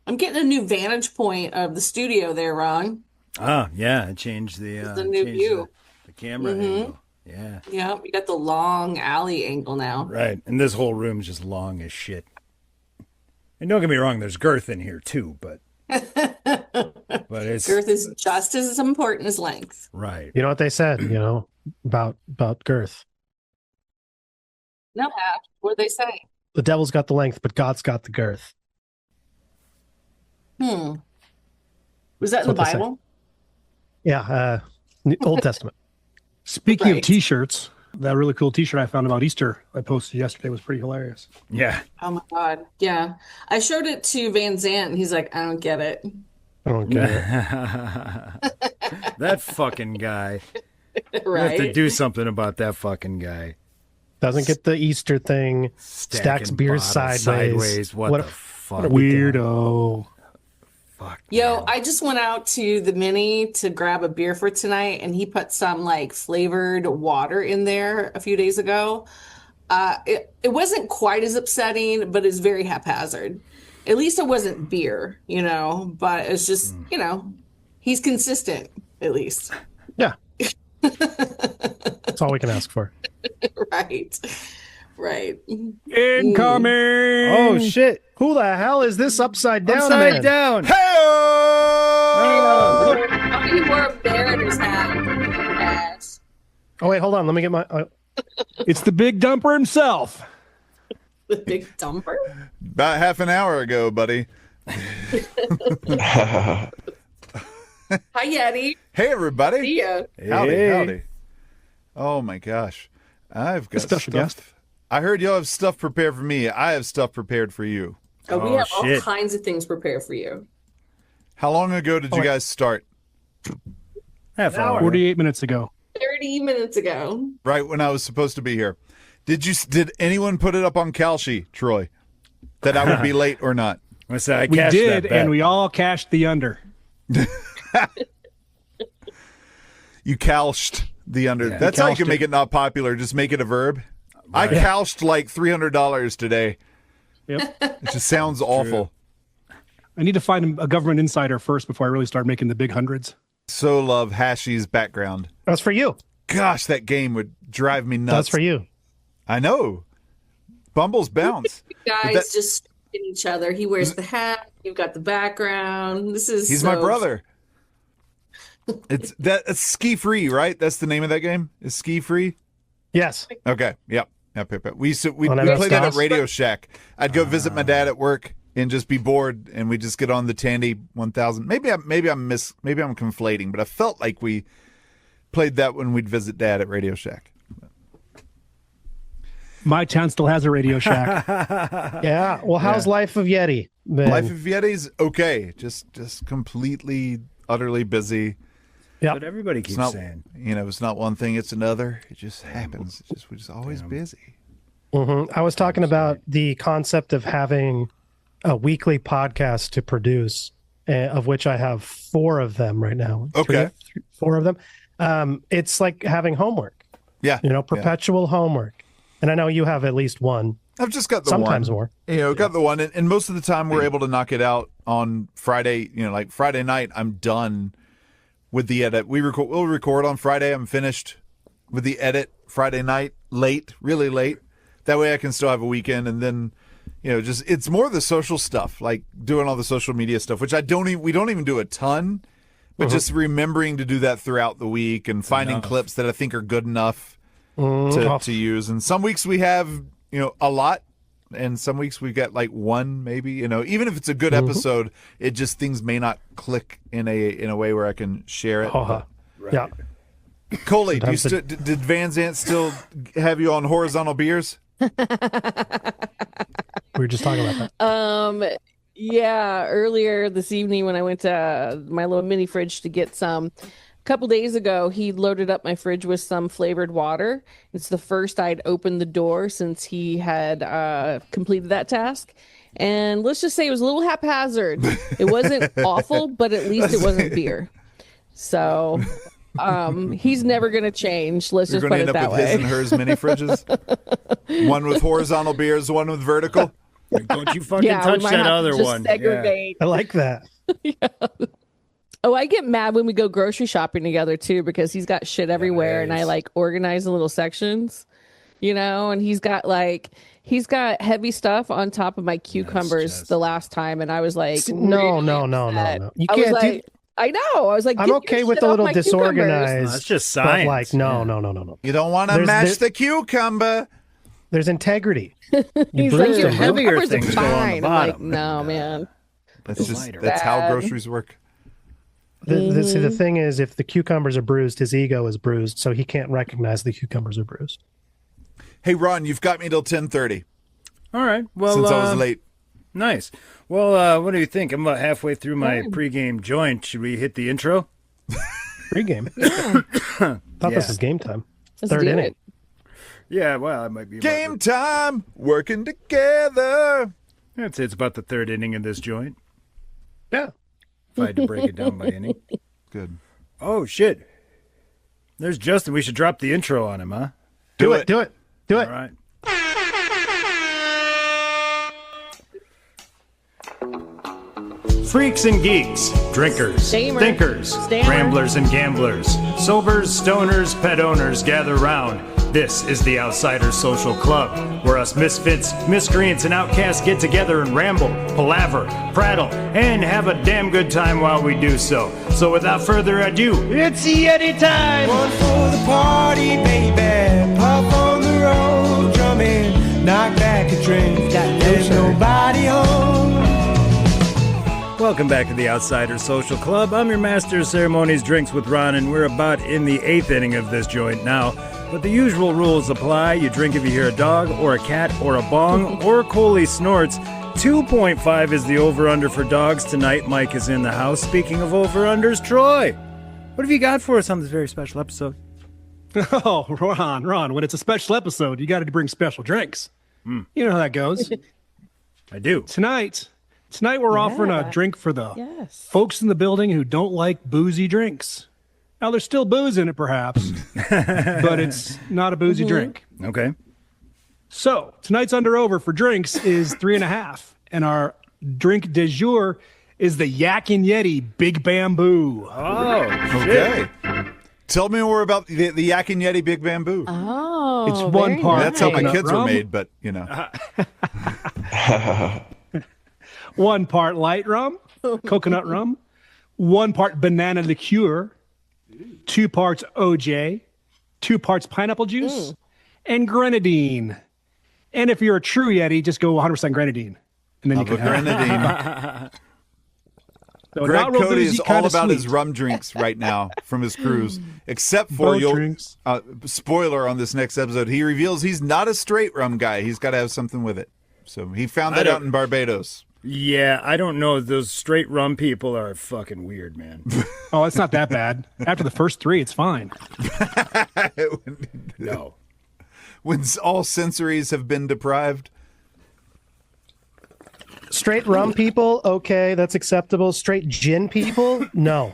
I'm getting a new vantage point of the studio there, Ron. Oh, yeah, it changed It's a new view. the camera angle. Yeah. Yeah, you got the long alley angle now. Right. And this whole room's just long as shit. And don't get me wrong, there's girth in here too, but it's Girth is just as important as length. right. You know what they said, about girth. No, what they say? The devil's got the length, but God's got the girth. Was that in the That's what they say. Bible? Yeah, Old Testament. Speaking of Right. T-shirts, that really cool T-shirt I found about Easter I posted yesterday was pretty hilarious. Yeah. Oh my God. Yeah. I showed it to Van Zant and he's like, I don't get it. I don't get it. That fucking guy. We have to Right? do something about that fucking guy. Doesn't get the Easter thing. Stacks Stacking beers bottles sideways. What What the a- fuck? what a weird- Weirdo. Fuck. Yo, man. I just went out to the Mini to grab a beer for tonight and he put some like flavored water in there a few days ago. It wasn't quite as upsetting, but it's very haphazard. At least it wasn't beer, but it's just, he's consistent, at least. Yeah. That's all we can ask for. Right. Right. Incoming. Oh shit. Who the hell is this upside down Upside man? down. How many more Mariners have? Ass. Oh, wait, hold on. Let me get my... It's the big dumper himself. The big dumper? About half an hour ago, buddy. Hi, Yeti. Hey, everybody. See ya. Howdy, Hey. howdy. Oh, my gosh. I've got Special stuff. guest. I heard y'all have stuff prepared for me. I have stuff prepared for you. We Oh, have all shit. kinds of things prepared for you. How long ago did you guys start? Half hour. 48 minutes ago. 30 minutes ago. Right when I was supposed to be here. Did anyone put it up on Kalshi, Troy? That I would be late or not? I said I We cashed did, that bet. and we all cashed the under. You calched the under. Yeah, That's how you calched can make it. it not popular. Just make it a verb. I calched like $300 today. Yep. It just sounds awful. I need to find a government insider first before I really start making the big hundreds. So love Hashi's background. That's for you. Gosh, that game would drive me nuts. That's for you. I know. Bumbles bounce. Guys that- just in each other. He wears the hat. You've got the background. He's my brother. It's Ski Free, right? That's the name of that game? Is Ski Free? Yes. Okay. Yep. Yep. We On played that at MS-DOS? Radio Shack. I'd go visit my dad at work and just be bored, and we just get on the Tandy 1000. Maybe I'm conflating, but I felt like we played that when we'd visit Dad at Radio Shack. My town still has a Radio Shack. Yeah. Well, how's Life of Yeti been? Life of Yeti's okay, just completely, utterly busy. But everybody keeps It's not, saying. it's not one thing; it's another. It just happens. We're just always busy. I was talking about the concept of having a weekly podcast to produce, of which I have 4 of them right now. Okay. 4 of them. It's like having homework, Yeah, perpetual homework. And I know you have at least one, I've just got the sometimes one. more. Got the one, and most of the time we're able to knock it out on Friday. Like Friday night, I'm done with the edit. We'll record on Friday. I'm finished with the edit Friday night, really late. That way I can still have a weekend, and then it's more the social stuff, like doing all the social media stuff, which we don't even do a ton, but just remembering to do that throughout the week and finding clips that I think are good enough to use. And some weeks we have a lot, and some weeks we've got like one, maybe. Even if it's a good episode, it just things may not click in a way where I can share it. Yeah. Coley, Sometimes did Van Zant still have you on horizontal beers? We were just talking about that. Yeah, earlier this evening when I went to my little mini fridge to get some, a couple days ago, he loaded up my fridge with some flavored water. It's the first I'd opened the door since he had completed that task. And let's just say it was a little haphazard. It wasn't awful, but at least it wasn't beer. So he's never going to change. Let's You're just going put to it end up that with his way. and hers mini fridges? One with horizontal beers, one with vertical? Don't you fucking Yeah, we touch might that have to other just one. segregate. I like that. Oh, I get mad when we go grocery shopping together too because he's got shit everywhere and I Nice. like organize in little sections, and he's got heavy stuff on top of my cucumbers just- the last time and I was like, No, really no, no, no, upset. no. You I was can't do. like, I know. I was like, I'm "Get your okay with shit a off little my cucumbers." disorganized. No, that's just but science. like, no, Yeah. no, no, no, no. You don't want to There's- match there- the cucumber. There's integrity. He's bruised like, them, your bro. Heavier cucumbers are things go on the fine. I'm like, bottom. no, man. That's how Bad. groceries work. See, the thing is, if the cucumbers are bruised, his ego is bruised, so he can't recognize the cucumbers are bruised. Hey, Ron, you've got me till 10:30 All right. Well, since I was late. Nice. Well, what do you think? I'm about halfway through my pregame joint. Should we hit the intro? Pre-game. Thought Yeah. this was game time. Let's Third do inning. it. Yeah, well, it might be. Game time, working together. It's about the third inning of this joint. Yeah. If I had to break it down by inning. Good. Oh, shit. There's Justin. We should drop the intro on him, huh? Do it. Do it. Do it. All right. Freaks and geeks, drinkers, Stamer. thinkers, Stammer. ramblers and gamblers, sobers, stoners, pet owners gather round. This is the Outsiders Social Club, where us misfits, miscreants, and outcasts get together and ramble, palaver, prattle, and have a damn good time while we do so. So without further ado, it's Yeti time! One for the party, baby. Pop on the road, drumming, knock back a drink. There's nobody home. Welcome back to the Outsiders Social Club. I'm your master of ceremonies, Drinks with Ron, and we're about in the 8th inning of this joint now. But the usual rules apply. You drink if you hear a dog, or a cat, or a bong, or Coley snorts. 2.5 is the over-under for dogs tonight. Mike is in the house. Speaking of over-unders, Troy, what have you got for us on this very special episode? Oh, Ron, when it's a special episode, you got to bring special drinks. You know how that goes. I do. Tonight we're offering a drink for the Yes. folks in the building who don't like boozy drinks. Now, there's still booze in it, perhaps, but it's not a boozy drink. Okay. So tonight's under-over for drinks is 3.5, and our drink du jour is the Yak and Yeti Big Bamboo. Oh, Okay. Tell me more about the Yak and Yeti Big Bamboo. Oh, It's one very part. That's how my nice. kids were rum. made, but One part light rum, coconut rum, 1 part banana liqueur, 2 parts OJ, 2 parts pineapple juice, and grenadine. And if you're a true Yeti, just go 100% grenadine. And then you But can have Grenadine. so Greg not real Cody boozy, is all kinda about his sweet. rum drinks right now from his cruise, except for Boat drinks. spoiler on this next episode. He reveals he's not a straight rum guy. He's got to have something with it. So he found that out in Barbados. yeah, I don't know. Those straight rum people are fucking weird, man. Oh, it's not that bad. After the first 3, it's fine. No. When all sensories have been deprived. Straight rum people, okay, that's acceptable. Straight gin people, no.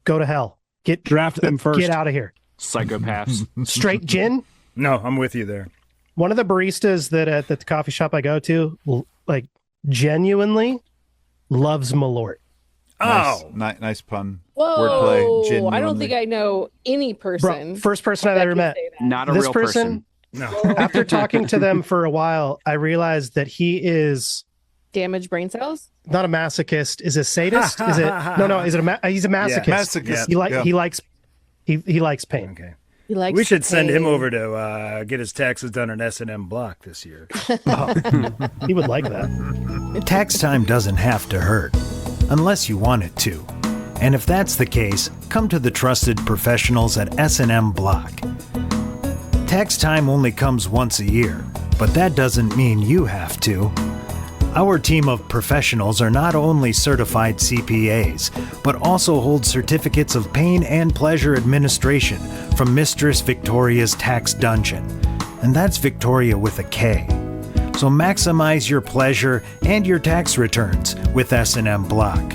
Go to hell. Draft them first. Get out of here. Psychopaths. Straight gin. No, I'm with you there. One of the baristas that at the coffee shop I go to, like, genuinely loves Malort. Oh, Nice pun. Whoa! Wordplay. I Genuinely. don't think I know any person. Bro, first person I've that ever can met. say that. Not a This real person, person. no. after talking to them for a while, I realized that he is Damaged brain cells. not a masochist. Is a sadist? Is it? No. Is it he's a masochist. Masochist. He Yeah. he likes pain. Okay. He likes We should send him pain. over to get his taxes done at S&M Block this year. He would like that. Tax time doesn't have to hurt, unless you want it to. And if that's the case, come to the trusted professionals at S&M Block. Tax time only comes once a year, but that doesn't mean you have to. Our team of professionals are not only certified CPAs, but also hold certificates of pain and pleasure administration from Mistress Victoria's Tax Dungeon. And that's Victoria with a K. So maximize your pleasure and your tax returns with S&M Block.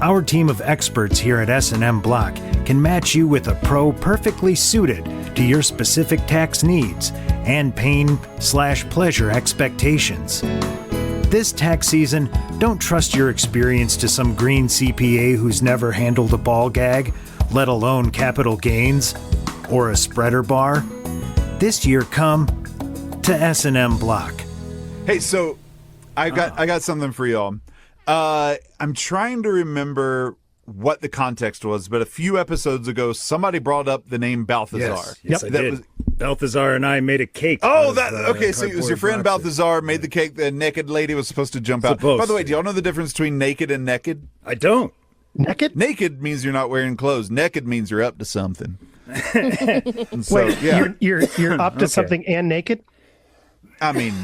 Our team of experts here at S&M Block can match you with a pro perfectly suited to your specific tax needs and pain/pleasure expectations. This tax season, don't trust your experience to some green CPA who's never handled a ball gag, let alone capital gains or a spreader bar. This year, come to S&M Block. Hey, so I got something for y'all. I'm trying to remember what the context was, but a few episodes ago, somebody brought up the name Balthazar. Yes, I did. Balthazar and I made a cake. Oh, okay. So it was your friend Balthazar made the cake. The naked lady was supposed to jump out. By the way, do y'all know the difference between naked and naked? I don't. Naked? Naked means you're not wearing clothes. Naked means you're up to something. So, Wait, yeah. you're up to something and naked? I mean,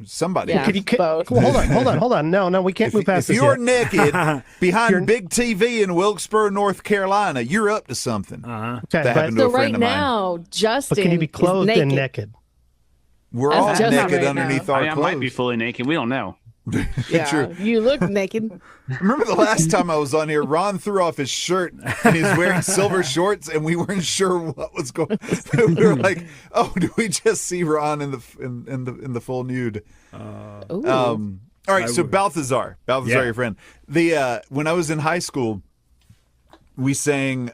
somebody. Yeah. Both. Well, hold on. No, we can't move past If this you're yet. naked behind big TV in Wilkesboro, North Carolina, you're up to something. Okay, That happened to So a friend right of mine. now, Justin but can you be clothed is and naked. naked? We're That's all just not naked right underneath now. our I clothes. might be fully naked. We don't know. Yeah, True. you look naked. Remember the last time I was on here, Ron threw off his shirt and he's wearing silver shorts, and we weren't sure what was going on. We were like, "Oh, do we just see Ron in the full nude?" Ooh. All right, so Balthazar, your friend. When I was in high school, we sang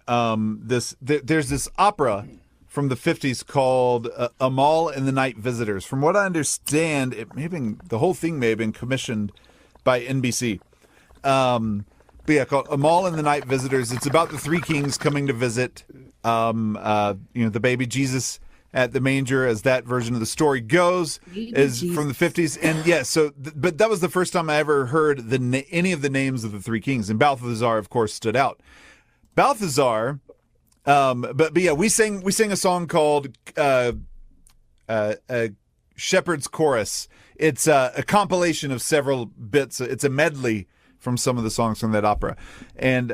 this. There's this opera from the 50s called Amal and the Night Visitors. From what I understand, the whole thing may have been commissioned by NBC. But yeah, called Amal and the Night Visitors. It's about the three kings coming to visit, the baby Jesus at the manger, as that version of the story goes, is from the 50s. And yeah, but that was the first time I ever heard any of the names of the three kings. And Balthazar, of course, stood out. Balthazar, but yeah, we sang a song called Shepherd's Chorus. It's a compilation of several bits. It's a medley from some of the songs from that opera. And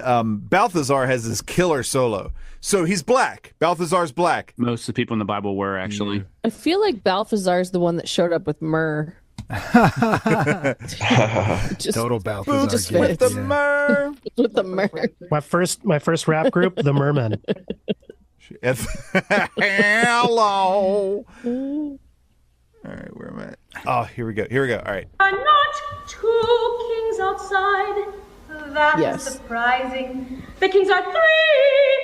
Balthazar has this killer solo. So he's black. Balthazar's black. Most of the people in the Bible were actually. I feel like Balthazar's the one that showed up with myrrh. Total Balthazar. Just gift, fits. The myrrh. With the myrrh. My first rap group, the Mermen. Hello. All right, where am I? Oh, here we go. All right. Are not two kings outside? That's Yes. surprising. The kings are three,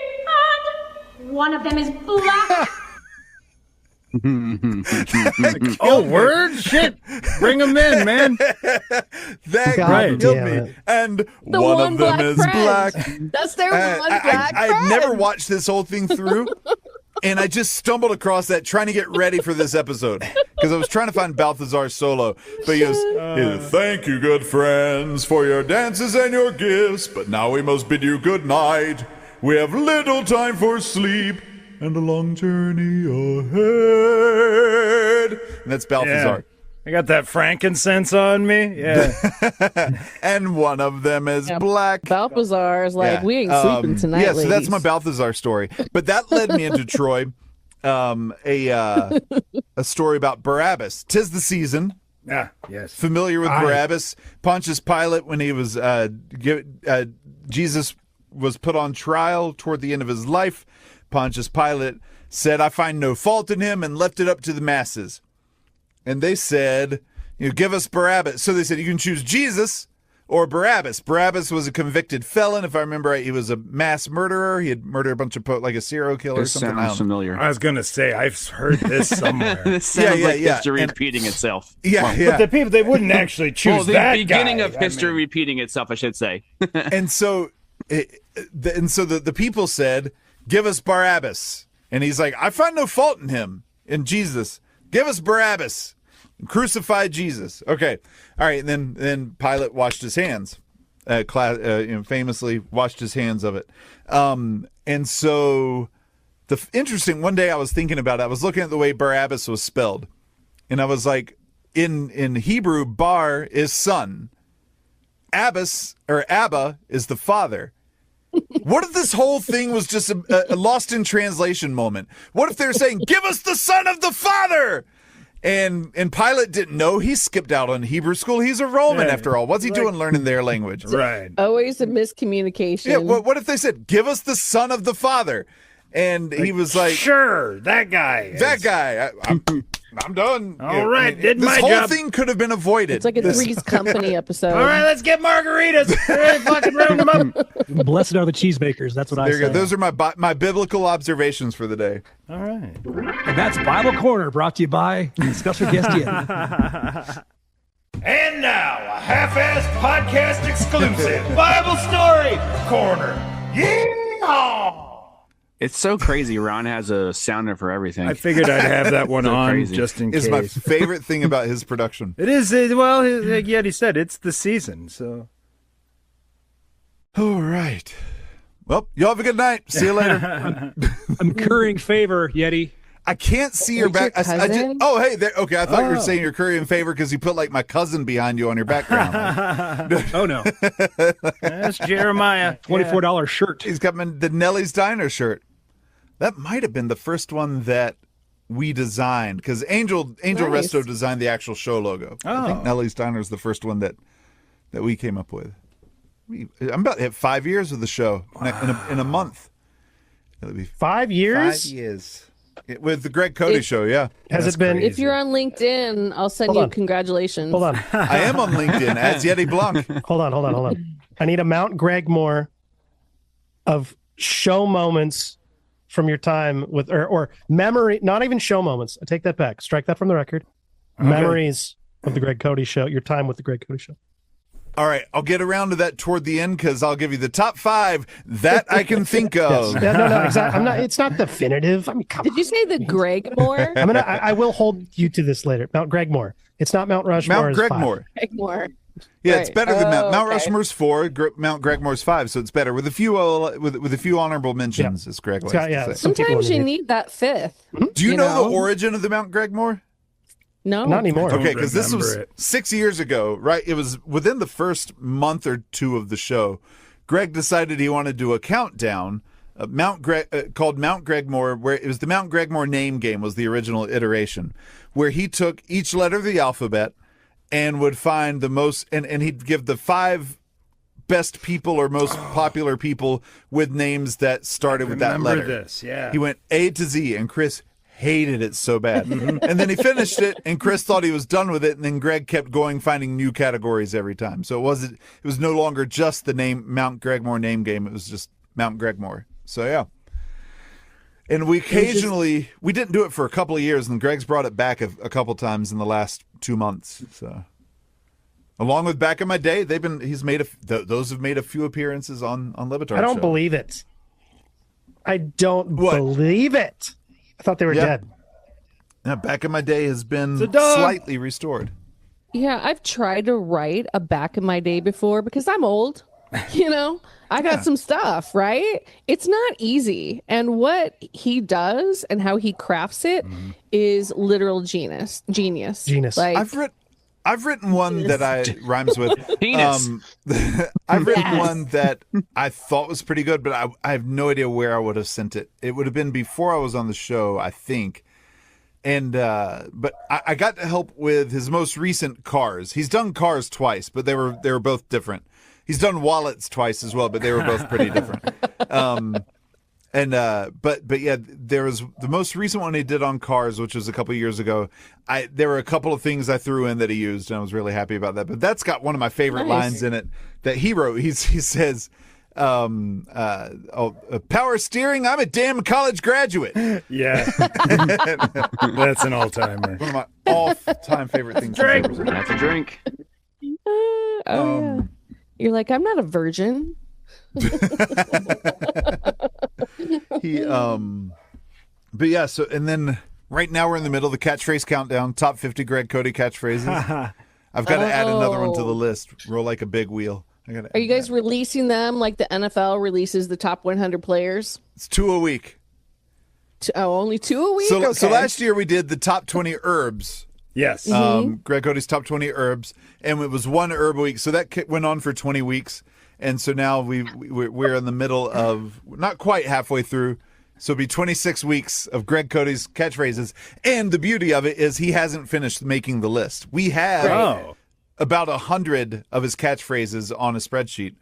and one of them is black. Oh, word? Shit. Bring them in, man. That God killed damn me. it. And The one one of them black is friend. black. That's their one black I friend. never watched this whole thing through, and I just stumbled across that trying to get ready for this episode because I was trying to find Balthazar's solo. But he goes, "Thank you, good friends, for your dances and your gifts, but now we must bid you good night. We have little time for sleep and a long journey ahead." And that's Balthazar. I got that frankincense on me. Yeah. And one of them is black. Balthazar is like, Yeah. we ain't sleeping tonight, Yeah, so that's ladies. my Balthazar story. But that led me into Troy, a story about Barabbas. 'Tis the season. Ah, yes. Familiar with Barabbas? Pontius Pilate, when he was Jesus was put on trial toward the end of his life. Pontius Pilate said, "I find no fault in him," and left it up to the masses. And they said, "Give us Barabbas." So they said, you can choose Jesus or Barabbas. Barabbas was a convicted felon. If I remember right, he was a mass murderer. He had murdered a bunch of, like a serial killer or This something. I sounds don't know. familiar. I was going to say, I've heard this somewhere. This sounds Yeah, like yeah. history And- repeating itself. Yeah, But the people, they wouldn't actually choose Well, the that beginning guy. of history repeating itself, I should say. And so the people said, "Give us Barabbas." And he's like, "I find no fault in him, in Jesus. Give us Barabbas. Crucify Jesus." Okay. All right. And then Pilate washed his hands, famously washed his hands of it. And so one day I was thinking about it. I was looking at the way Barabbas was spelled. And I was like, in Hebrew, bar is son. Abbas or Abba is the father. What if this whole thing was just a lost in translation moment? What if they're saying, "Give us the son of the father"? And Pilate didn't know. He skipped out on Hebrew school. He's a Roman after all. What's he doing learning their language? Right. Always a miscommunication. Yeah, what if they said, "Give us the son of the father"? And he was like, Sure, that guy. "That guy." I'm done. All right, did this my whole job. thing could have been avoided. It's like a Three's Company episode. All right, let's get margaritas. Really fucking round them up. Blessed are the cheesemakers. That's what I There you say. go. Those are my biblical observations for the day. All right. And that's Bible Corner, brought to you by special guest Yeti. And now, a half-assed podcast exclusive Bible Story Corner. Yeehaw! It's so crazy. Ron has a sounder for everything. I figured I'd have that one So on crazy. just in It's case. my favorite thing about his production. It is, well, like Yeti said, it's the season, so. All right. Well, y'all have a good night. See you later. I'm currying favor, Yeti. I can't see your back. Your cousin? Oh, hey, there. Okay, I thought you were saying you're currying favor because you put like my cousin behind you on your background. Oh, no. That's Jeremiah. $24 shirt. He's got the Nellie's Diner shirt. That might have been the first one that we designed because Angel Nice. Resto designed the actual show logo. I think Oh. Nellie's Diner is the first one that we came up with. I'm about to hit 5 years with the show in a month. It'll be 5 years? 5 years. With the Greg Cody show, yeah. Has That's it been? crazy. If you're on LinkedIn, I'll send Hold you on. congratulations. Hold on. I am on LinkedIn as Yeti Blanc. Hold on. I need a Mount Greg Moore of show moments from your time with, or memory, not even show moments. I take that back. Strike that from the record. Memories of the Greg Cody show, your time with the Greg Cody show. All right, I'll get around to that toward the end because I'll give you the top 5 that I can think of. Yeah, no, exactly. I'm not. It's not definitive. I mean, come Did you say the Greg Moore? I will hold you to this later. Mount Greg Moore. It's not Mount Rushmore. Mount it's 5. Gregmore. Greg Moore. Yeah, it's Right. better than Mount Okay. Rushmore's 4, Mount Gregmore's 5, so it's better with a few with a few honorable mentions, as Greg likes got- yeah, to say. some people Sometimes you need- need that fifth. Do you you know know? the origin of the Mount Gregmore? No. Not anymore. Don't Okay, because this remember was it. 6 years ago, right? It was within the first month or two of the show. Greg decided he wanted to do a countdown, called Mount Gregmore, where it was the Mount Gregmore name game was the original iteration, where he took each letter of the alphabet and would find the most, and he'd give the 5 best people or most popular people with names that started with that Remember letter. this, yeah. He went A to Z, and Chris hated it so bad. And then he finished it, and Chris thought he was done with it, and then Greg kept going, finding new categories every time. So it was no longer just the name Mount Gregmore name game. It was just Mount Gregmore. So yeah. And we occasionally we didn't do it for a couple of years, and Greg's brought it back a couple times in the last 2 months. So along with Back in My Day, those have made a few appearances on Levitar. I don't Show. believe it. I don't What? believe it. I thought they were Yeah. dead. Yeah, Back in My Day has been a dog. slightly restored. Yeah, I've tried to write a back in my day before because I'm old. I got some stuff, right? It's not easy. And what he does and how he crafts it is literal genius. Genius. Like, I've written one that rhymes with Penis. I've written Yes. one that I thought was pretty good, but I have no idea where I would have sent it. It would have been before I was on the show, I think. And but I got to help with his most recent Cars. He's done Cars twice, but they were both different. He's done Wallets twice as well, but they were both pretty different. But yeah, there was the most recent one he did on Cars, which was a couple years ago. There were a couple of things I threw in that he used, and I was really happy about that. But that's got one of my favorite lines in it that he wrote. He says, power steering, I'm a damn college graduate. Yeah. That's an all-timer. One of my all-time favorite things. Drink. That's a drink. yeah. You're like, I'm not a virgin. But yeah, so and then right now we're in the middle of the catchphrase countdown, top 50 Greg Cody catchphrases. I've got to add another one to the list. Roll like a big wheel. Are you guys releasing them like the NFL releases the top 100 players? It's 2 a week. Only 2 a week? So Okay. last year we did the top 20 herbs. Yes. Greg Cody's top 20 herbs, and it was 1 herb a week. So that went on for 20 weeks, and so now we're in the middle of not quite halfway through. So it'll be 26 weeks of Greg Cody's catchphrases, and the beauty of it is he hasn't finished making the list. We have about 100 of his catchphrases on a spreadsheet,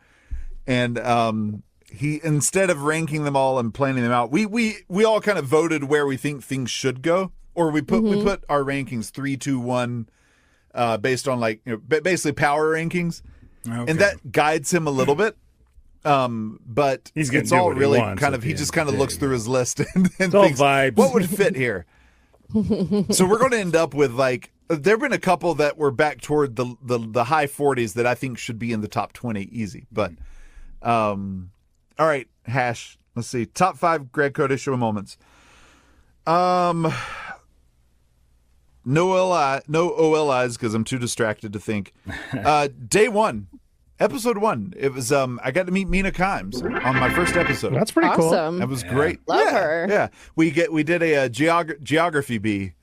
and he, instead of ranking them all and planning them out, we all kind of voted where we think things should go or we put our rankings 3, 2, 1, based on like basically power rankings, and that guides him a little bit. But it's all really kind of he just kind of looks through his list and thinks vibes. What would fit here. So we're going to end up with like there have been a couple that were back toward the high 40s that I think should be in the top 20 easy. But all right, Hash. Let's see. Top 5 Greg Cote show moments. No OLIs because I'm too distracted to think. Day 1. Episode 1. It was I got to meet Mina Kimes on my first episode. That's pretty cool. Awesome. That was great. Love her. Yeah. We did a geography bee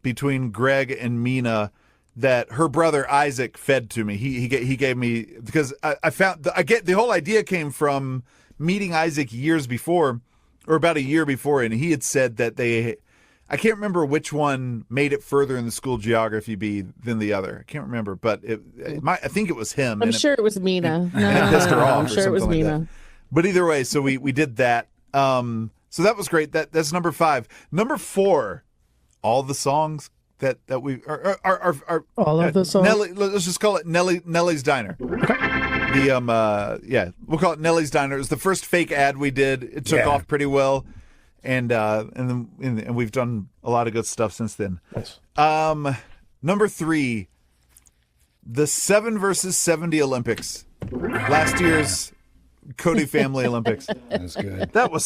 between Greg and Mina that her brother Isaac fed to me. He gave me because I found the whole idea came from meeting Isaac years before or about a year before, and he had said that I can't remember which one made it further in the school geography bee than the other. I can't remember, but I think it was him. I'm sure it was Mina. And it pissed her off. I'm sure it was Mina. But either way, so we did that. So that was great. That's number 5. Number 4, all the songs that we are all of the songs. Nelly, let's just call it Nelly's Diner. We'll call it Nelly's Diner. It was the first fake ad we did. It took off pretty well. And we've done a lot of good stuff since then. Nice. Number 3, the 7 versus 70 Olympics. Last year's Cote Family Olympics. That's good. That was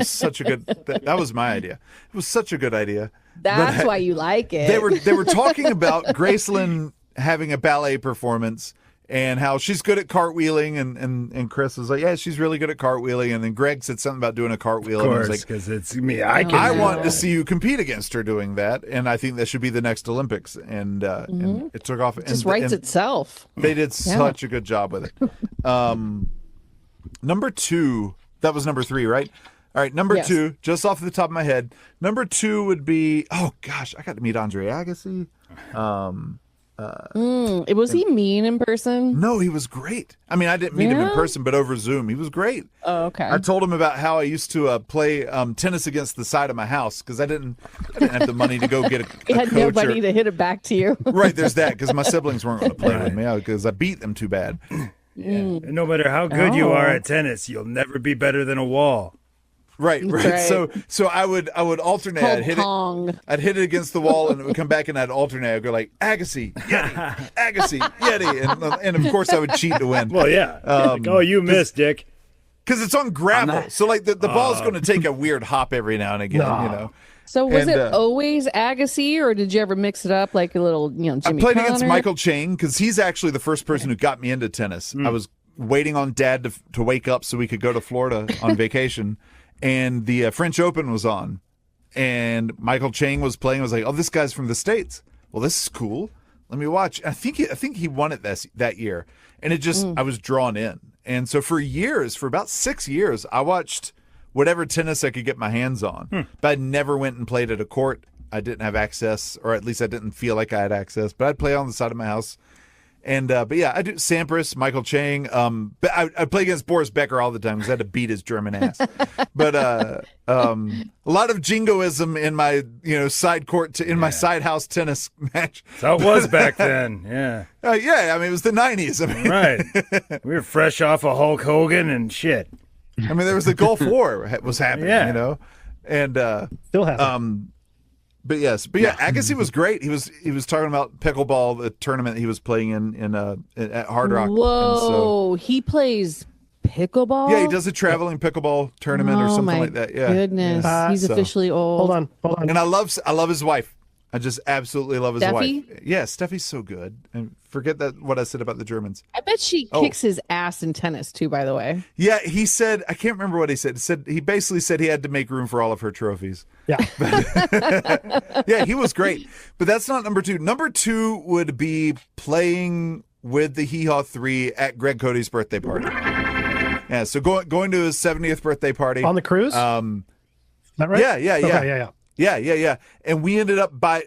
such a good. That was my idea. It was such a good idea. That's why you like it. They were talking about Graceland having a ballet performance. And how she's good at cartwheeling, and Chris was like, yeah, she's really good at cartwheeling. And then Greg said something about doing a cartwheel. Of course, and because it's me. I want to see you compete against her doing that, and I think that should be the next Olympics. And it took off. It just writes itself. They did such a good job with it. Number 2, that was number 3, right? All right, number 2, just off the top of my head, number 2 would be, oh gosh, I got to meet Andre Agassi. Was he mean in person? No, he was great. I mean, I didn't meet him in person, but over Zoom, he was great. Oh, okay. I told him about how I used to play tennis against the side of my house because I didn't have the money to go get a You had coach nobody to hit it back to you. Right, there's that because my siblings weren't going to play with me because I beat them too bad. And no matter how good you are at tennis, you'll never be better than a wall. Right. So I would alternate. I'd hit it against the wall, and it would come back, and I'd alternate. I'd go like Agassi, Yeti, Agassi, Yeti, and of course I would cheat to win. Well, yeah. You missed, Dick. Because it's on gravel, so like the ball's going to take a weird hop every now and again. You know. So was it always Agassi, or did you ever mix it up like a little, Jimmy I played Connor? against Michael Chang because he's actually the first person who got me into tennis. I was waiting on Dad to wake up so we could go to Florida on vacation. And the French Open was on, and Michael Chang was playing. I was like, "Oh, this guy's from the States. Well, this is cool. Let me watch." I think he won it that year, and it just I was drawn in. And so for about 6 years, I watched whatever tennis I could get my hands on. But I never went and played at a court. I didn't have access, or at least I didn't feel like I had access. But I'd play on the side of my house. And but yeah, I do Sampras, Michael Chang. But I play against Boris Becker all the time because I had to beat his German ass. But a lot of jingoism in my side court in my side house tennis match. That's how it was back then. Yeah. Yeah. I mean, it was the '90s. I mean, right. We were fresh off of Hulk Hogan and shit. I mean, there was the Gulf War was happening. Yeah. And still happening. But Agassi was great. He was talking about pickleball, the tournament he was playing in at Hard Rock. Whoa, he plays pickleball? Yeah, he does a traveling pickleball tournament or something like that. Yeah, goodness, he's officially old. Hold on. And I love his wife. I just absolutely love his Steffi? wife. Yeah, Steffi's so good. And forget what I said about the Germans. I bet she kicks his ass in tennis too, by the way. Yeah, he said, I can't remember what he said. He basically said he had to make room for all of her trophies. Yeah. Yeah, he was great. But that's not number 2. Number 2 would be playing with the Hee Haw 3 at Greg Cote's birthday party. Yeah, so going to his 70th birthday party. On the cruise? Is that right? Yeah. Okay, yeah. Yeah. And we ended up I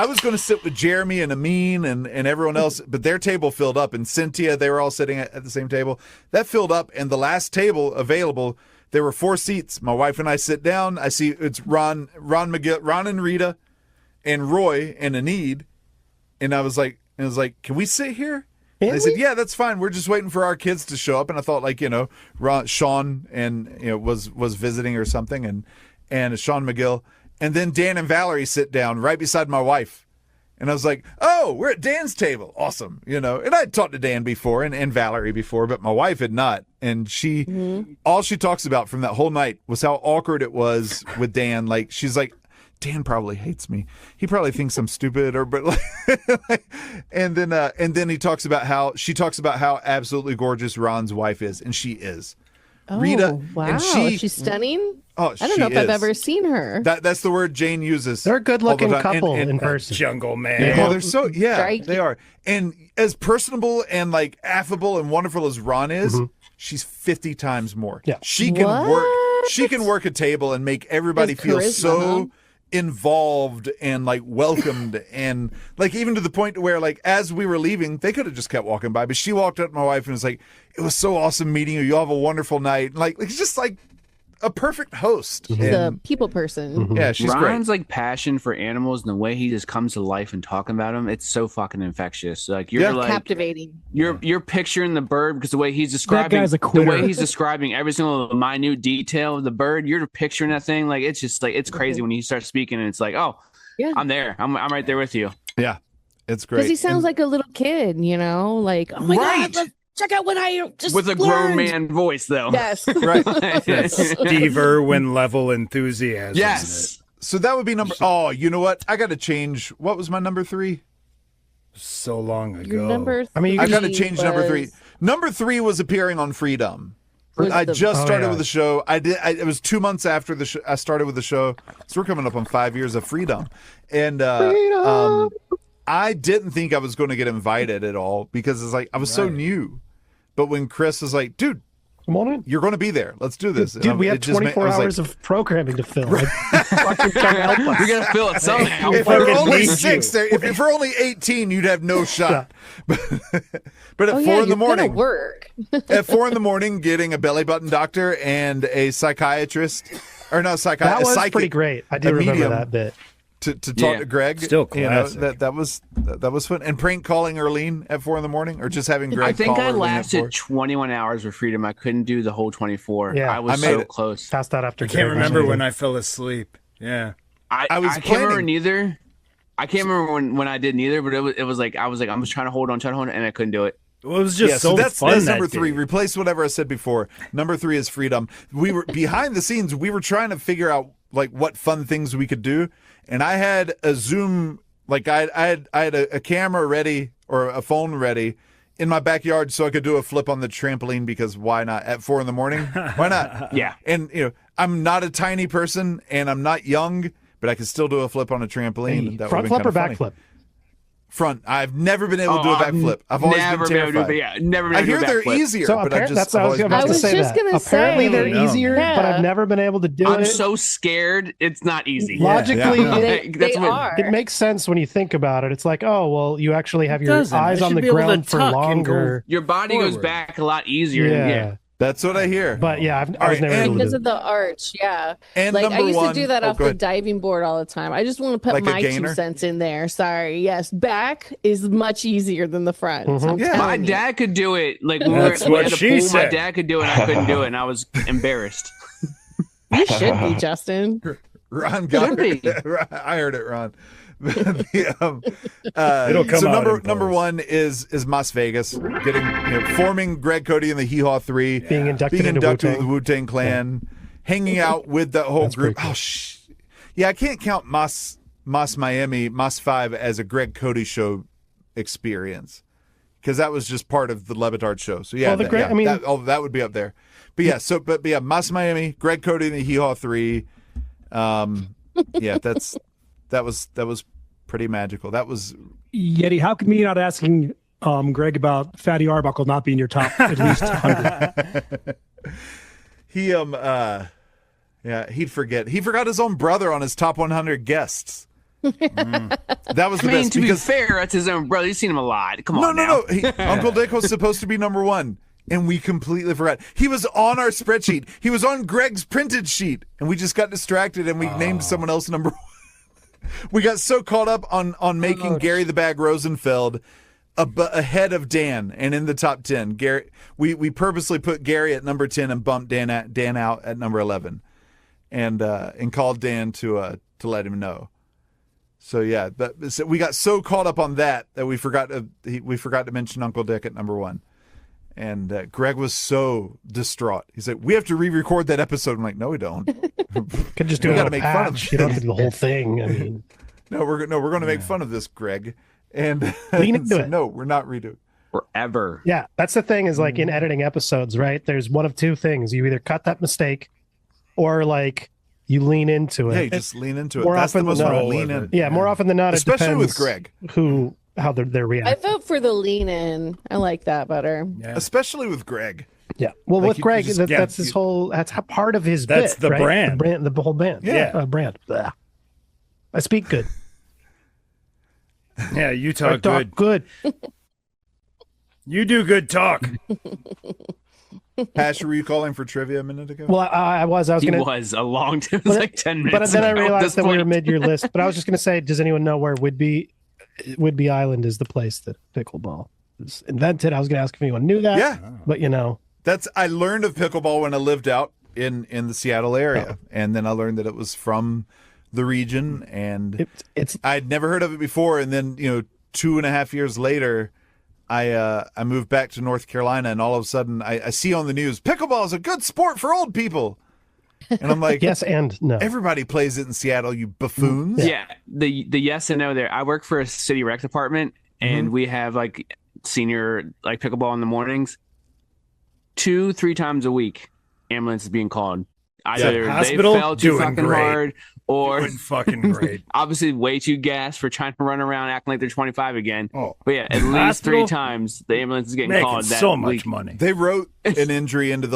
was going to sit with Jeremy and Amin and everyone else, but their table filled up, and Cynthia, they were all sitting at the same table. That filled up, and the last table available, There were 4 seats. My wife and I sit down. I see it's Ron McGill, Ron and Rita, and Roy and Enid. And I was like, can we sit here? And they said, yeah, that's fine. We're just waiting for our kids to show up. And I thought, like, Sean and was visiting or something, and Sean McGill, and then Dan and Valerie sit down right beside my wife. And I was like, oh, we're at Dan's table. Awesome. And I'd talked to Dan before and Valerie before, but my wife had not. And all she talks about from that whole night was how awkward it was with Dan. Like, she's like, Dan probably hates me. He probably thinks I'm stupid, and then she talks about how absolutely gorgeous Ron's wife is, and she is. Oh, Rita, wow. and She's stunning. Oh, I don't know if I've ever seen her. That's the word Jane uses. They're a good-looking all the time. couple And in person. Jungle man. Yeah. Oh, they're so Striking. they are. And as personable and like affable and wonderful as Ron is, she's 50 times more. Yeah. She can work. She can work a table and make everybody Has feel charisma, so involved and like welcomed, and like even to the point where like as we were leaving, they could have just kept walking by, but she walked up to my wife and was like, "It was so awesome meeting you. You have a wonderful night." And like it's just like a perfect host. She's a people person. Yeah, she's Ron's great. like passion for animals and the way he just comes to life and talking about them, it's so fucking infectious. Like you're like Captivating. you're picturing the bird because the way he's describing guy's a the quitter. way he's describing every single minute detail of the bird, you're picturing that thing. Like it's just like it's crazy when he starts speaking and it's like, oh Yeah. I'm there. I'm right there with you. Yeah, it's great. Because he sounds And- like a little kid, like, oh my Right. God, check out what I just With a grown learned. man voice though. Yes. right. Steve Irwin level enthusiasm. Yes. So that would be number. Oh, you know what? I got to change. What was my number 3? So long ago. Your number I mean, you I got to three change number 3. was- Number 3 was appearing on Freedom. Was I the- just Oh, started yeah. with the show. It was 2 months after the show. I started with the show, so we're coming up on 5 years of Freedom, and I didn't think I was going to get invited at all because it's like I was so new. But when Chris was like, "Dude, Come on in. you're going to be there. Let's do this." Dude, we have 24 hours of programming to fill. Like, fucking come help us. You're gonna feel it somehow. If we're fucking only need 6, you. if we're only 18, you'd have no shot. But at Oh, 4 yeah, in the you're morning, gonna work. at 4 in the morning, getting a belly button doctor and a psychiatrist, or no, That was psychic, pretty great. I do a remember medium that bit. to talk Yeah. to Greg. Still classic. That was fun. And prank calling Arlene at 4 in the morning, or just having Greg. I think call I Arlene at lasted 4. 21 hours with Freedom. I couldn't do the whole 24. Yeah. I was I made so it. close. Passed out after. I can't remember when I fell asleep. Yeah. I was can't remember planning- neither. I can't remember when I did neither, but it was like I was like I'm just trying to hold on, and I couldn't do it. Well, it was just Yeah, so that's fun. that number 3. day. Replace whatever I said before. Number 3 is Freedom. We were behind the scenes. We were trying to figure out like what fun things we could do, and I had a Zoom. Like I had a camera ready or a phone ready in my backyard so I could do a flip on the trampoline because why not at 4 in the morning? Why not? Yeah. And I'm not a tiny person and I'm not young, but I can still do a flip on a trampoline. That front would've flip or been back kinda flip? funny. Front. I've never been able to do a back flip. I've always never been able to do terrified. it. Yeah, never been I able to hear do a they're backflip. easier, So but I apparently, just I was I've about to was say just that. gonna Apparently, say. they're No. easier, but Yeah. I've never been able to do I'm it. so scared. It's not easy. Logically, Yeah. That's They what- are. it makes sense when you think about it. It's like, oh, well, you actually have your doesn't. eyes I on should the be able to ground for tuck and go- longer. Your body goes Forward. back a lot easier. Yeah. That's what I hear. But yeah, I was right, never and- able to Because do of it. the arch, yeah. And Like I number used to one- do that oh, off go the ahead. diving board all the time. I just want to put Like a my 2 gainer? cents in there. Sorry. Yes, back is much easier than the front. I'm Yeah. telling My you. dad could do it. Like when That's we were what at the she pool, my said. dad could do it. And I couldn't do it, and I was embarrassed. You should be, Justin. Ron got Should be. it. I heard it, Ron. It'll come so out in number post. 1 is Las Vegas, getting forming Greg Cody and the Hee Haw 3, Being inducted into with Wu-Tang. the Wu-Tang Clan, hanging out with that whole That's group. pretty cool. Oh yeah, I can't count Mas Miami, Mas 5 as a Greg Cody show experience because that was just part of the Levitard show. So yeah, Well, the Greg- I mean- that would be up there. But yeah, Mas Miami, Greg Cody and the Hee Haw 3. Yeah, that was pretty magical. That was Yeti, how come you're not asking Greg about Fatty Arbuckle not being your top at least 100? he yeah, he'd forget. He forgot his own brother on his top 100 guests. That was the I mean, best to be because fair, that's his own brother. You've seen him a lot. Come no, on now. Uncle Dick was supposed to be number 1. and we completely forgot. He was on our spreadsheet. He was on Greg's printed sheet, and we just got distracted, and we named someone else number 1. We got so caught up on making Gary the Bag Rosenfeld ahead of Dan and in the top 10. Gary, we purposely put Gary at number 10 and bumped Dan out at number 11, and called Dan to let him know. So yeah, so we got so caught up on that we forgot to mention Uncle Dick at number 1. And Greg was so distraught. He's like, "We have to re-record that episode." I'm like, "No, we don't. Could just do we it. got to make fun of. You don't have to do the whole thing. I mean, we're going to make fun of this, Greg." And lean into it. No, we're not redoing forever. Yeah, that's the thing. Is like in editing episodes, right? There's one of two things: you either cut that mistake, or like you lean into it. Yeah, you just lean into it. More That's the often most than not, lean in. Yeah, more often than not, it especially depends with Greg. How they're I reacting. vote for the lean in. I like that better. Yeah. Especially with Greg. Yeah. Well, Like with Greg, that's his whole. That's how part of his. That's bit, the right? brand. The whole band. Yeah. Brand. Blah. I speak good. Yeah, you I talk talk good. good. You do good talk. Pastor, were you calling for trivia a minute ago? Well, I was He gonna. was a long time. It was like 10 minutes. But then I ago at realized this that we were point. mid your list. But I was just gonna say, does anyone know where Whidbey Island is the place that pickleball was invented? I was gonna ask if anyone knew that. Yeah. But I learned of pickleball when I lived out in the Seattle area, and then I learned that it was from the region, and it's I'd never heard of it before. And then 2.5 years later, I moved back to North Carolina, and all of a sudden I see on the news, pickleball is a good sport for old people, and I'm like, yes and no. everybody plays it in Seattle, you buffoons. Yeah, the yes and no there. I work for a city rec department, and we have like senior like pickleball in the mornings. 2-3 times a week, ambulance is being called. Either they hospital, fell too doing fucking great. hard, or Doing fucking great. obviously way too gassed for trying to run around acting like they're 25 again. Oh. But yeah, at least Hospital, 3 times the ambulance is getting Making called that so much week. money. They wrote an injury into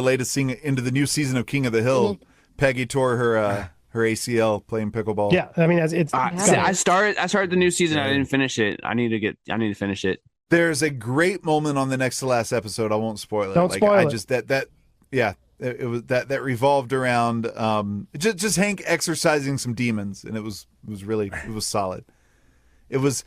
into the new season of King of the Hill. Peggy tore her ACL playing pickleball. Yeah, I mean, it's. I started the new season. I didn't finish it. I need to finish it. There's a great moment on the next to last episode. I won't spoil it. Don't spoil it. Just it was that revolved around just Hank exercising some demons, and it was solid. It was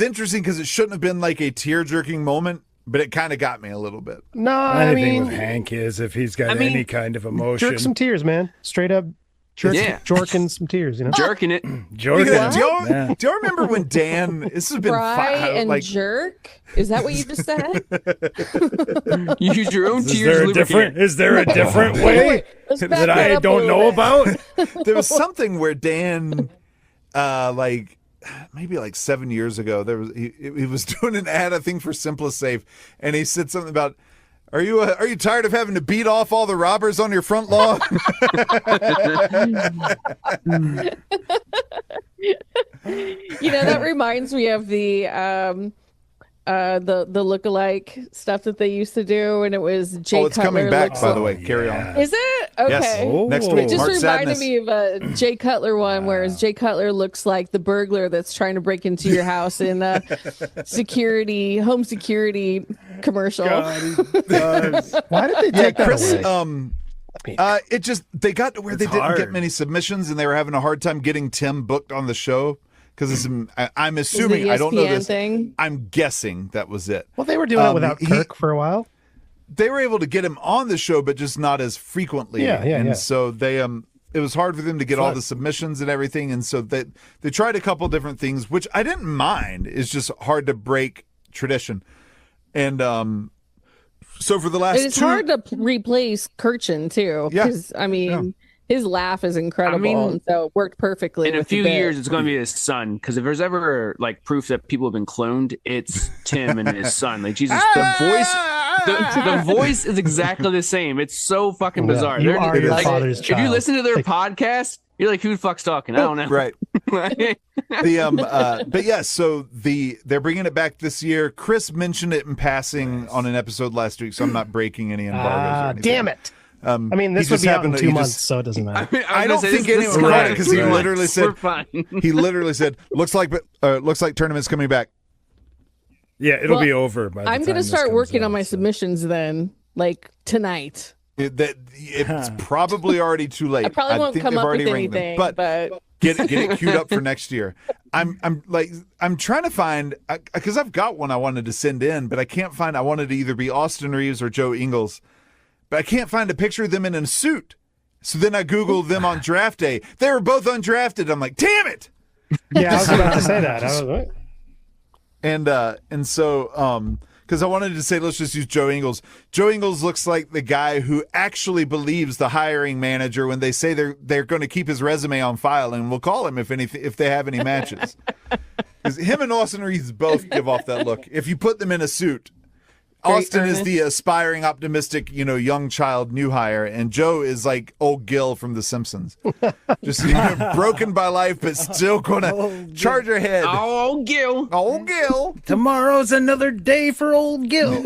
interesting because it shouldn't have been like a tear jerking moment, but it kind of got me a little bit. No, I Anything mean, with Hank is if he's got any kind of emotion. jerk some tears, man. Straight up, jorking some tears. Jerking it. Jordan. Do y'all remember when Dan? This has been Cry and jerk. Is that what you just said? You use your own Is tears. there a lubricant. different? Is there a different way Let's back that that I up a don't little know bit. about? There was something where Dan, maybe like 7 years ago, he was doing an ad, I think, for Simplest Safe, and he said something about, Are you tired of having to beat off all the robbers on your front lawn? That reminds me of the lookalike stuff that they used to do, and it was Jay it's Cutler coming back, looks by like- the way. Carry on. Is it? Okay. Yes. Oh. Next It week, just March reminded Sadness. me of a Jay Cutler one, whereas Jay Cutler looks like the burglar that's trying to break into your house in a home security commercial. Why did they take that Chris, away? they got to where they didn't hard. get many submissions, and they were having a hard time getting Tim booked on the show because I'm assuming, the I don't know ESPN this. thing? I'm guessing that was it. Well, they were doing it without Kirk for a while. They were able to get him on the show, but just not as frequently. Yeah. So they it was hard for them to get all the submissions and everything, and so they tried a couple different things, which I didn't mind. It's just hard to break tradition, and so for the last It's hard to replace Kirchen too, Yeah. because his laugh is incredible, and so it worked perfectly. In a with the few bit. years, it's going to be his son. Because if there's ever like proof that people have been cloned, it's Tim and his son. Like Jesus, the voice is exactly the same. It's so fucking bizarre. You They're are your like, father's if you child. listen to their podcast, you're like, who the fuck's talking? I don't know. Right. But yeah, so they're bringing it back this year. Chris mentioned it in passing on an episode last week, so I'm not breaking any embargoes. or anything. Damn it. This he would just be out in happened to- 2 he months, just- so it doesn't matter. I don't think anyone caught it because he literally said, We're fine. he literally said, looks like tournament's coming back. Yeah, it'll be over by the I'm time going to this start comes working out, on my so. submissions then. like tonight. It's probably already too late. I probably won't think come they've up already with ranked them. anything, But but get it queued up for next year. I'm trying to find, because I've got one I wanted to send in, but I can't find. I wanted to either be Austin Reeves or Joe Ingles, but I can't find a picture of them in a suit. So then I Googled them on draft day. They were both undrafted. I'm like, damn it. Yeah, I was about to say that. And so because I wanted to say, let's just use Joe Ingles. Joe Ingles looks like the guy who actually believes the hiring manager when they say they're going to keep his resume on file and will call him if they have any matches. Because him and Austin Reeves both give off that look. If you put them in a suit, Austin is the aspiring, optimistic, young child new hire, and Joe is like old Gil from The Simpsons, just broken by life, but still gonna charge ahead. Oh, Gil. Old Gil. Tomorrow's another day for old Gil.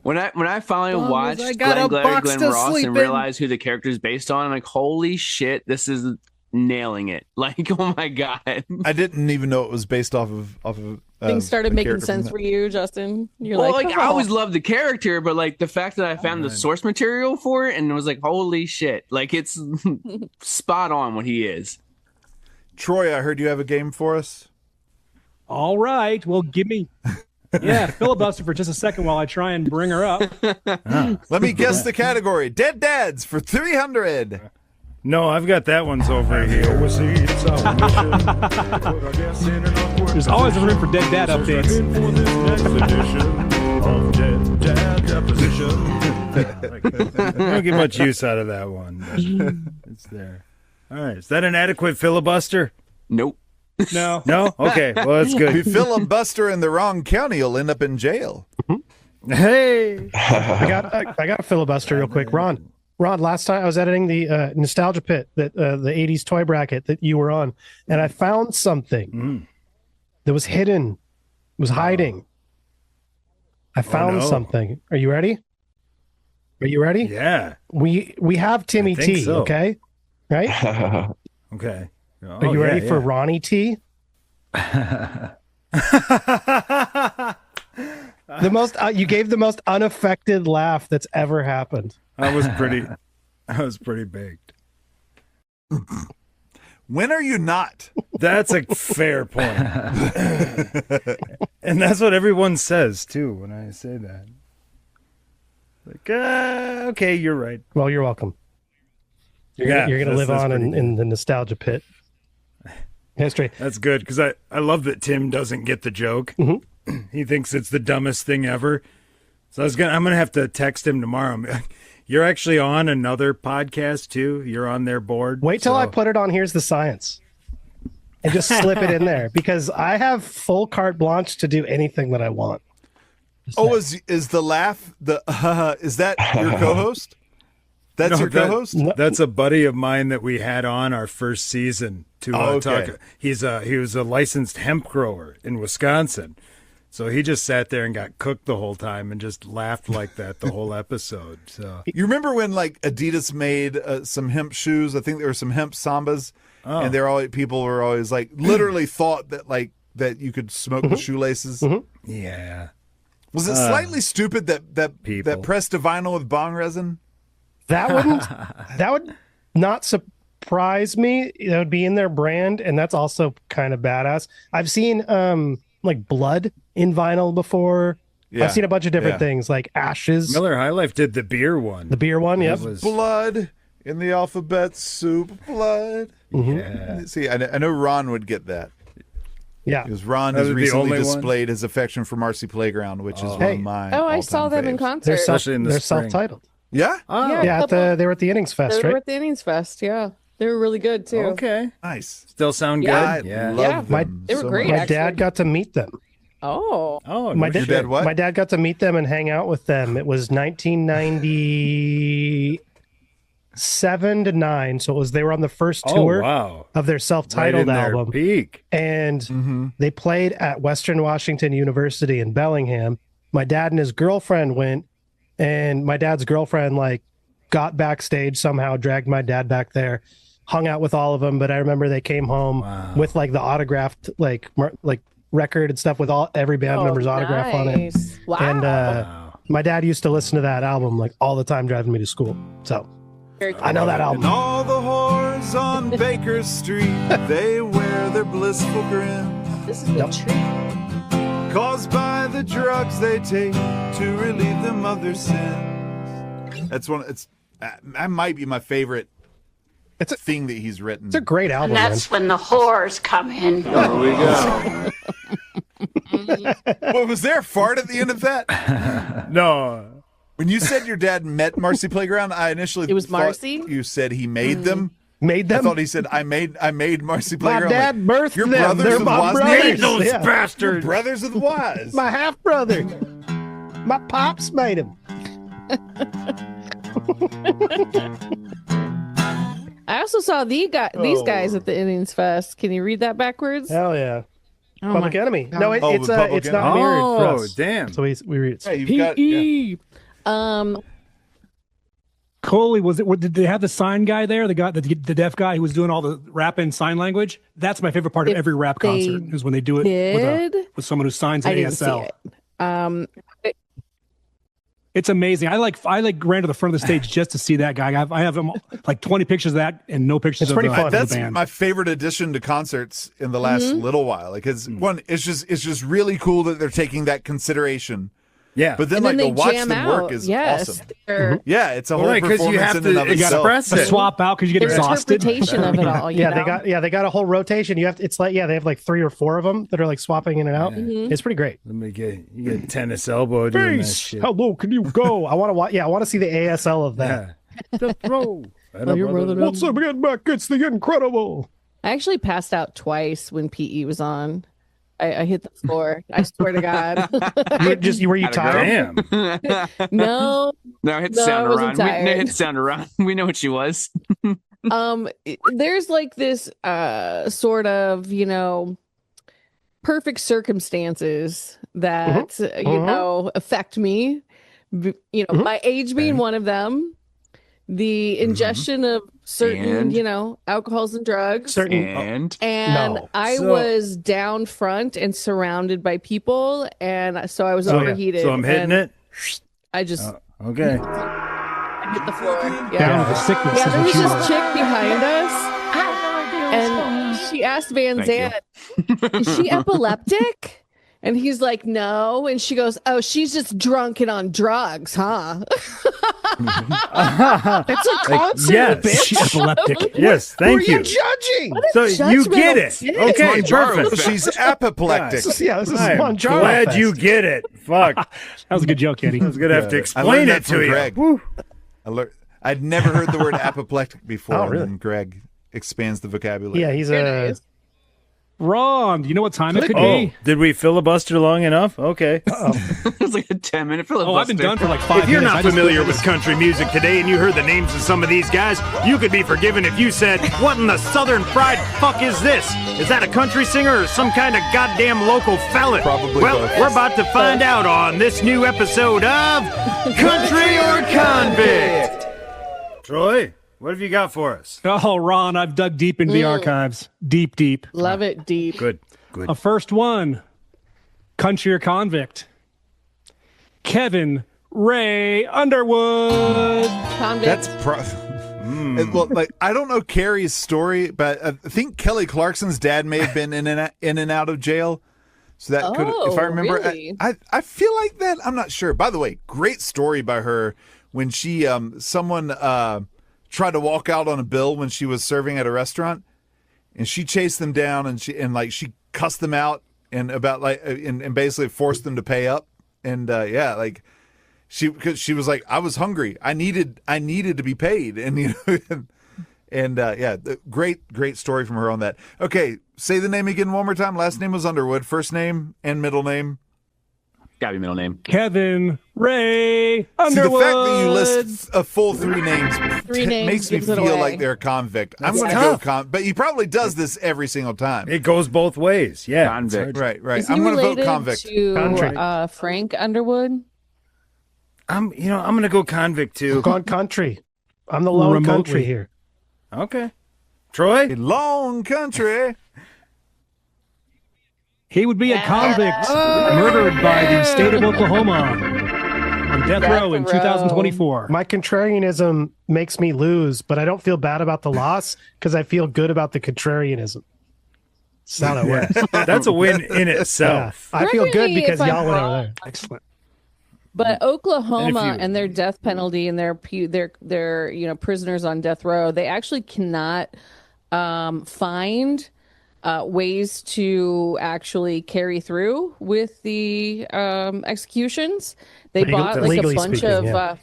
When I finally watched I got Glenn a Glady, box Glenn to Ross, sleep and in. realized who the character's based on, I'm like, holy shit, this is nailing it. Like, oh my god. I didn't even know it was based off of things started a making character from sense that. for you, Justin. You're Well, like, I oh. always loved the character, but like the fact that I found the source material for it and it was like, holy shit, like it's spot on what he is. Troy, I heard you have a game for us. All right. Well, give me. Yeah, filibuster for just a second while I try and bring her up. Let me guess the category. Dead Dads for 300. No, I've got that one's over here. There's always a room for dead dad updates. I don't get much use out of that one. But it's there. All right. Is that an adequate filibuster? Nope. No. No? Okay. Well, that's If you good. filibuster in the wrong county, you'll end up in jail. Hey. I got a filibuster real quick. Ron, last time I was editing the Nostalgia Pit, that the 80s toy bracket that you were on, and I found something that was hidden, was hiding. I found something. Are you ready? Are you ready? Yeah. We have Timmy I think T, so. okay? Right? Okay. Are you ready for Ronnie T? The most you gave the most unaffected laugh that's ever happened. I was pretty baked. When are you not? That's a fair point. And that's what everyone says too when I say that. Like, okay, you're right. Well, you're welcome. You're gonna live that's on pretty in the nostalgia pit. History. That's good because I love that Tim doesn't get the joke. Mm-hmm. He thinks it's the dumbest thing ever. So I'm gonna have to text him tomorrow. You're actually on another podcast too. You're on their board. Wait till I put it on Here's the Science and just slip it in there because I have full carte blanche to do anything that I want. Oh, is the laugh is that your co-host? That's your co-host? That's a buddy of mine that we had on our first season to talk. He was a licensed hemp grower in Wisconsin. So he just sat there and got cooked the whole time and just laughed like that the whole episode. So you remember when like Adidas made some hemp shoes? I think there were some hemp sambas, and people were always like literally thought that like that you could smoke the shoelaces. yeah. Was it slightly stupid that pressed to vinyl with bong resin? That would not surprise me. That would be in their brand, and that's also kind of badass. I've seen like blood in vinyl before. Yeah. I've seen a bunch of different things like ashes. Miller High Life did the beer one. The beer one, yep. Blood in the alphabet soup, blood. Yeah. See, I know Ron would get that. Yeah. Because Ron That has was the recently only one? displayed his affection for Marcy Playground, which is one of mine. Oh, I saw them in concert. They're, Especially in the they're spring. self-titled. Yeah? Yeah, they were at the Innings Fest, They were right? at the Innings Fest, yeah. They were really good too. Okay. Nice. Still sound Yeah. good? I love Yeah. them. They were so great, much. My dad got to meet them. Oh. Oh, My no dad, shit. dad what? My dad got to meet them and hang out with them. It was 1997 to 9, so they were on the first tour wow. of their Right self-titled in their album. peak. And they played at Western Washington University in Bellingham. My dad and his girlfriend went, and my dad's girlfriend like got backstage somehow, dragged my dad back there, hung out with all of them. But I remember they came home with like the autographed like record and stuff with every band member's autograph on it. Wow. And My dad used to listen to that album like all the time driving me to school. So Very cool. I know that And album. all the whores on Baker Street, they wear their blissful grin, This is a treat. caused by the drugs they take to relieve them of their sins. That's one. That might be my favorite thing that he's written. It's a great album, And that's when the whores come in. There we go. Well, was there a fart at the end of that? No. When you said your dad met Marcy Playground, I initially It was thought Marcy? you said he made them. Made I them? thought he said I made Marcy My Playground. dad birthed Your them. brothers They're of my Waz brothers. made Those Yeah. bastards. Brothers of the Wise. My half brother. My pops made him. I also saw these guys at the Indians Fest. Can you read that backwards? Hell yeah. Oh Public my- Enemy. No, Oh, it's the Public it's not Enemy. mirrored for Oh, us. damn. So we read it. Hey, you've got, yeah. Um, Coley, did they have the sign guy there? The deaf guy who was doing all the rap in sign language? That's my favorite part of every rap they concert is when they do it did? with someone who signs I an didn't see ASL. it. It's amazing. I ran to the front of the stage just to see that guy. I have like 20 pictures of that and no pictures It's of pretty the, fun. of the That's band. my favorite addition to concerts in the last little while. Like, one, it's just really cool that they're taking that consideration. Yeah. But then, And like, then to they watch jam them out. work is Yes, awesome. their Yeah, it's a whole Right, 'cause you performance have in to and of itself. express it. Swap out because you get their exhausted. interpretation of it all. You know? they got a whole rotation. You have to, it's like they have like 3 or 4 of them that are like swapping in and out. It's pretty great. Let me get you get tennis elbow doing that Face, shit. how low can you go? I want to watch. Yeah, I want to see the ASL of that. Yeah. The throw. What's up again, Mac? It's the incredible. I actually passed out twice when PE was on. I hit the floor. I swear to God. Were you tired? Damn. No. No, hit No, I sound wasn't around. tired. Hit sound around. We know what she was. There's like this sort of, perfect circumstances that affect me. My age being one of them, the ingestion of certain, And? alcohols and drugs. And No. I So- was down front and surrounded by people, and so I was Oh, yeah. overheated. So I'm hitting and it. I just Okay. hit the floor. Down Yeah. with the sickness. Yeah, is there what was you this are. chick behind us, and she asked Van Thank you. Zant, "Is she epileptic?" And he's like, "No." And she goes, "Oh, she's just drunk and on drugs, huh?" It's a concert, yes. bitch. She's epileptic. Yes, Who are thank you you. judging? So you get it. Judgmental Okay, Manjaro perfect. effect. She's apoplectic. This is I'm Manjaro glad Fest. you get it. Fuck. I That was a good joke, Eddie. was gonna have to I explain learned it that from to you. Greg. Woo. I'd never heard the word apoplectic before, Oh, really? and Greg expands the vocabulary. Yeah, he's Very a. nice. Ron, do you know what time it could Oh, be? did we filibuster long enough? Okay. it was like a 10-minute filibuster. Oh, I've been done for like 5 If you're minutes. not I just- familiar with country music today and you heard the names of some of these guys, you could be forgiven if you said, "What in the southern fried fuck is this? Is that a country singer or some kind of goddamn local felon?" Probably Well, both. we're about to find out on this new episode of Country or Convict. Troy, what have you got for us? Oh, Ron, I've dug deep into the archives. Deep, deep. Love it deep. Good, good. A first one, country or convict. Kevin Ray Underwood. Convict. That's well, like, I don't know Carrie's story, but I think Kelly Clarkson's dad may have been in and out of jail. So that could, if I Oh, remember, really? I feel like that. I'm not sure. By the way, great story by her when she someone tried to walk out on a bill when she was serving at a restaurant, and she chased them down and she cussed them out and basically forced them to pay up. And like because she was like, I was hungry, I needed to be paid, and great story from her on that. Okay, say the name again one more time. Last name was Underwood, first name and middle name. Gotta be middle name. Kevin Ray See, Underwood. the fact that you list a full 3 names, Three names makes me gives it feel away. like they're a convict. I'm That's going to go tough. but he probably does this every single time. It goes both ways. Yeah. Convict. Right. Is he I'm going to vote related convict. Country. to Frank Underwood? I'm gonna go convict too. Gone country. I'm the lone Remotely. country here. Okay. Troy? A long country. He would be a convict murdered by the state of Oklahoma on on death row in 2024. My contrarianism makes me lose, but I don't feel bad about the loss because I feel good about the contrarianism. That's how that works. That's a win in itself. I feel good Correct me because if I'm y'all went over wrong. there. Excellent. But Oklahoma you- and their death penalty and their prisoners on death row, they actually cannot find ways to actually carry through with the executions. They bought like a legally bunch speaking, of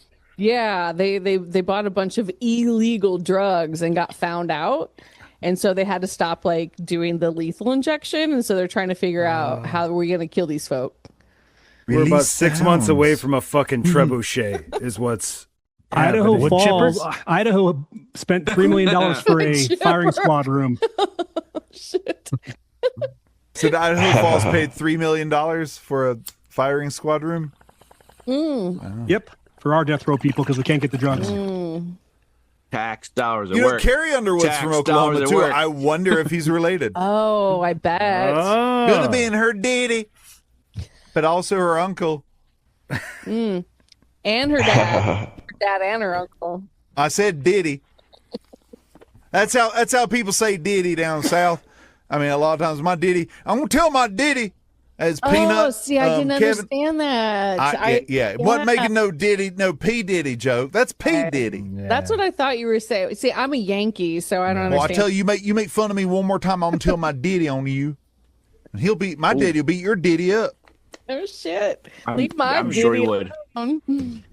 they bought a bunch of illegal drugs and got found out. And so they had to stop like doing the lethal injection, and so they're trying to figure out how we're going to kill these folk. We're about Release 6 months sounds. away from a fucking trebuchet, is what's Idaho happening. Falls. chippers? Idaho spent $3 million for a firing squad room. Shit. So Idaho Falls paid $3 million for a firing squad room. Yep, for our death row people because we can't get the drugs. Tax dollars at You know, work. Carrie Underwood's Tax from Oklahoma dollars at too. work. I wonder if he's related. Oh, I bet. Could have Oh. been her daddy, but also her uncle. And her dad. Her dad and her uncle. I said diddy. That's how people say diddy down south. I mean, a lot of times my diddy. I'm gonna tell my diddy as peanut. Oh, see, I didn't Kevin. understand that. Yeah, wasn't making no diddy, no P Diddy joke. That's P Diddy. That's what I thought you were saying. See, I'm a Yankee, so I don't Well, I understand. tell you, you make fun of me one more time, I'm gonna tell my diddy on you, and he'll beat my daddy. Will beat your diddy up. Oh shit! Leave my I'm sure he diddy would. alone.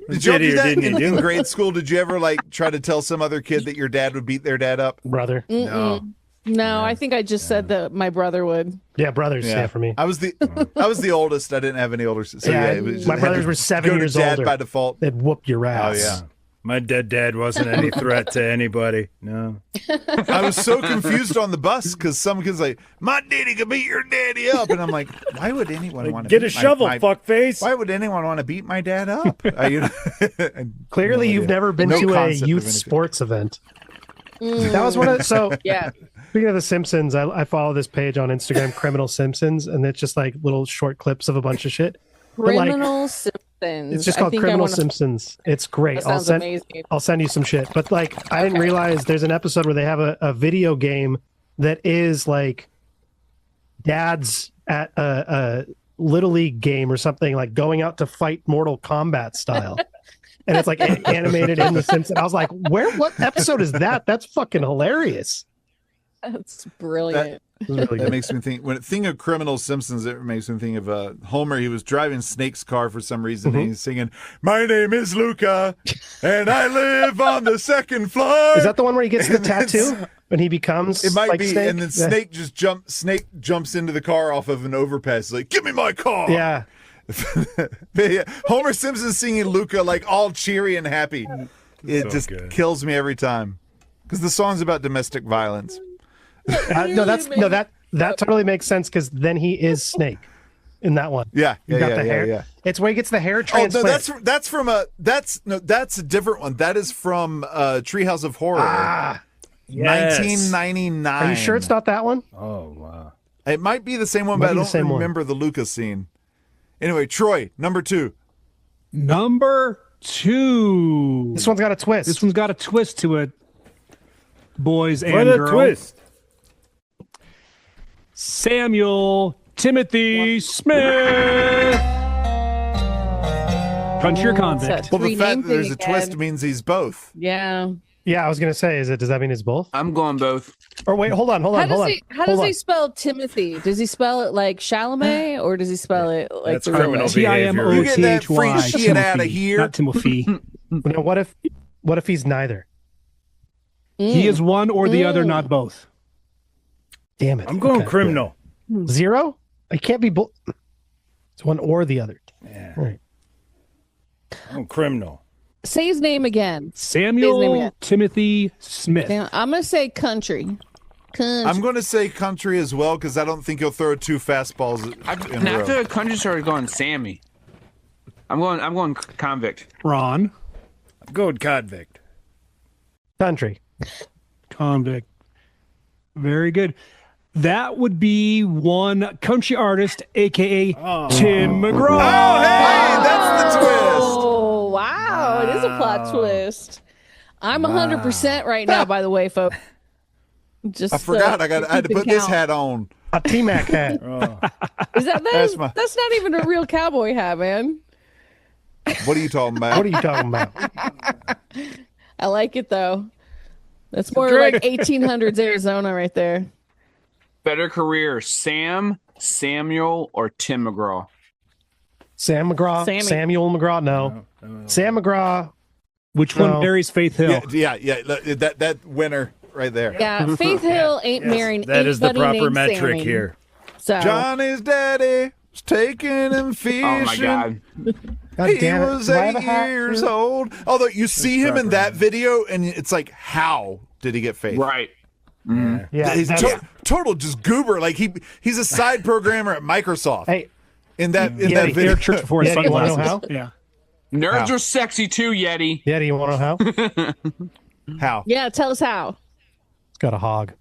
Did you ever Diddy do or that didn't he in do it? grade school? Did you ever like try to tell some other kid that your dad would beat their dad up? Brother. No. No, I think I just said that my brother would. Yeah, brothers. Yeah, for me. I was the oldest. I didn't have any older. So Yeah, it was my had brothers to were 7 go to years dad older. by default. They'd whoop your Oh ass. yeah. My dead dad wasn't any threat to anybody. No. I was so confused on the bus because some kids like, my daddy could beat your daddy up, and I'm like, why would anyone want to Get a shovel, fuckface. Why would anyone want to beat my dad up? Clearly, you've never been No to a concept of youth anything. sports event. That was one of so. Yeah. Speaking of The Simpsons, I follow this page on Instagram, Criminal Simpsons, and it's just like little short clips of a bunch of shit. But, like, Criminal Simpsons. it's just I called think I Criminal wanna- Simpsons. It's great. That sounds amazing. I'll send you some shit. But like, I didn't realize there's an episode where they have a video game that is like dads at a little league game or something, like going out to fight Mortal Kombat style. And it's like animated in The Simpsons. I was like, what episode is that? That's fucking hilarious. That's brilliant. It was really That good. makes me think. When I think of Criminal Simpsons, it makes me think of Homer. He was driving Snake's car for some reason, and he's singing, "My name is Luca, and I live on the second floor." Is that the one where he gets the And it's- tattoo and he becomes It might like be, Snake? and then Snake jumps into the car off of an overpass. He's like, "Give me my car!" Yeah. Yeah. Homer Simpson singing Luca like all cheery and happy. It So just good. kills me every time because the song's about domestic violence. That totally makes sense because then he is Snake in that one. Yeah, You got the hair. yeah. It's where he gets the hair Oh transplant. no, that's a different one. That is from Treehouse of Horror, Yes. 1999. Are you sure it's not that one? Oh, wow. It might be the same one, Might but I be the don't same one. remember the Lucas scene. Anyway, Troy, number 2. Number 2. This one's got a twist. This one's got a twist to it, boys What and a girls. twist. Samuel Timothy Smith. Country or convict? Well, the Rename fact that there's a thing twist again. means he's both. Yeah. Yeah, I was gonna say, does that mean it's both? I'm going both. Or wait, hold on. How does he spell Timothy? Does he spell it like Chalamet, or does he spell it like That's the real criminal way? behavior. You get that free Timothy, shit outta here. Not Timothy. Now, what if he's neither? He is one or the other, not both. Damn it! I'm going Okay. criminal. Zero. It can't be both. It's one or the other. Yeah. Right. I'm criminal. Say his name again. Samuel again. Timothy Smith. Damn, I'm gonna say country. Country. I'm going to say country as well because I don't think he'll throw 2 fastballs in a Now, row. after the country started going Sammy. I'm going convict. Ron. I'm going convict. Country. Convict. Very good. That would be one country artist, aka Tim McGraw. Oh, hey, that's the twist. Oh, a plot twist. I'm 100% right now, by the way, folks. Just I forgot. I had to put this hat on. A T-Mac hat. Is that's not even a real cowboy hat, man. What are you talking about? What are you talking about? I like it though. That's more like 1800s Arizona right there. Better career, Sam, Samuel, or Tim McGraw? Sam McGraw? Sammy. Samuel McGraw? No. Sam McGraw. Which one marries Faith Hill? Yeah. That winner right there. Yeah, Faith Hill ain't marrying That is the anybody proper named metric Sammy. here. So Johnny's daddy was taking him fishing. Oh my God. God He damn it. was Do I have a 8 hat? years old. Although you see him in that video, and it's like, how did he get Faith? Right. Yeah. He's that's- total just goober. Like he's a side programmer at Microsoft. Hey, in that Yeti, video. Air church before his Yeti, you wanna know sunglasses. how? Yeah. Nerds How? are sexy too, Yeti. Yeah, do you want to know how? How? yeah, tell us how. It's got a hog.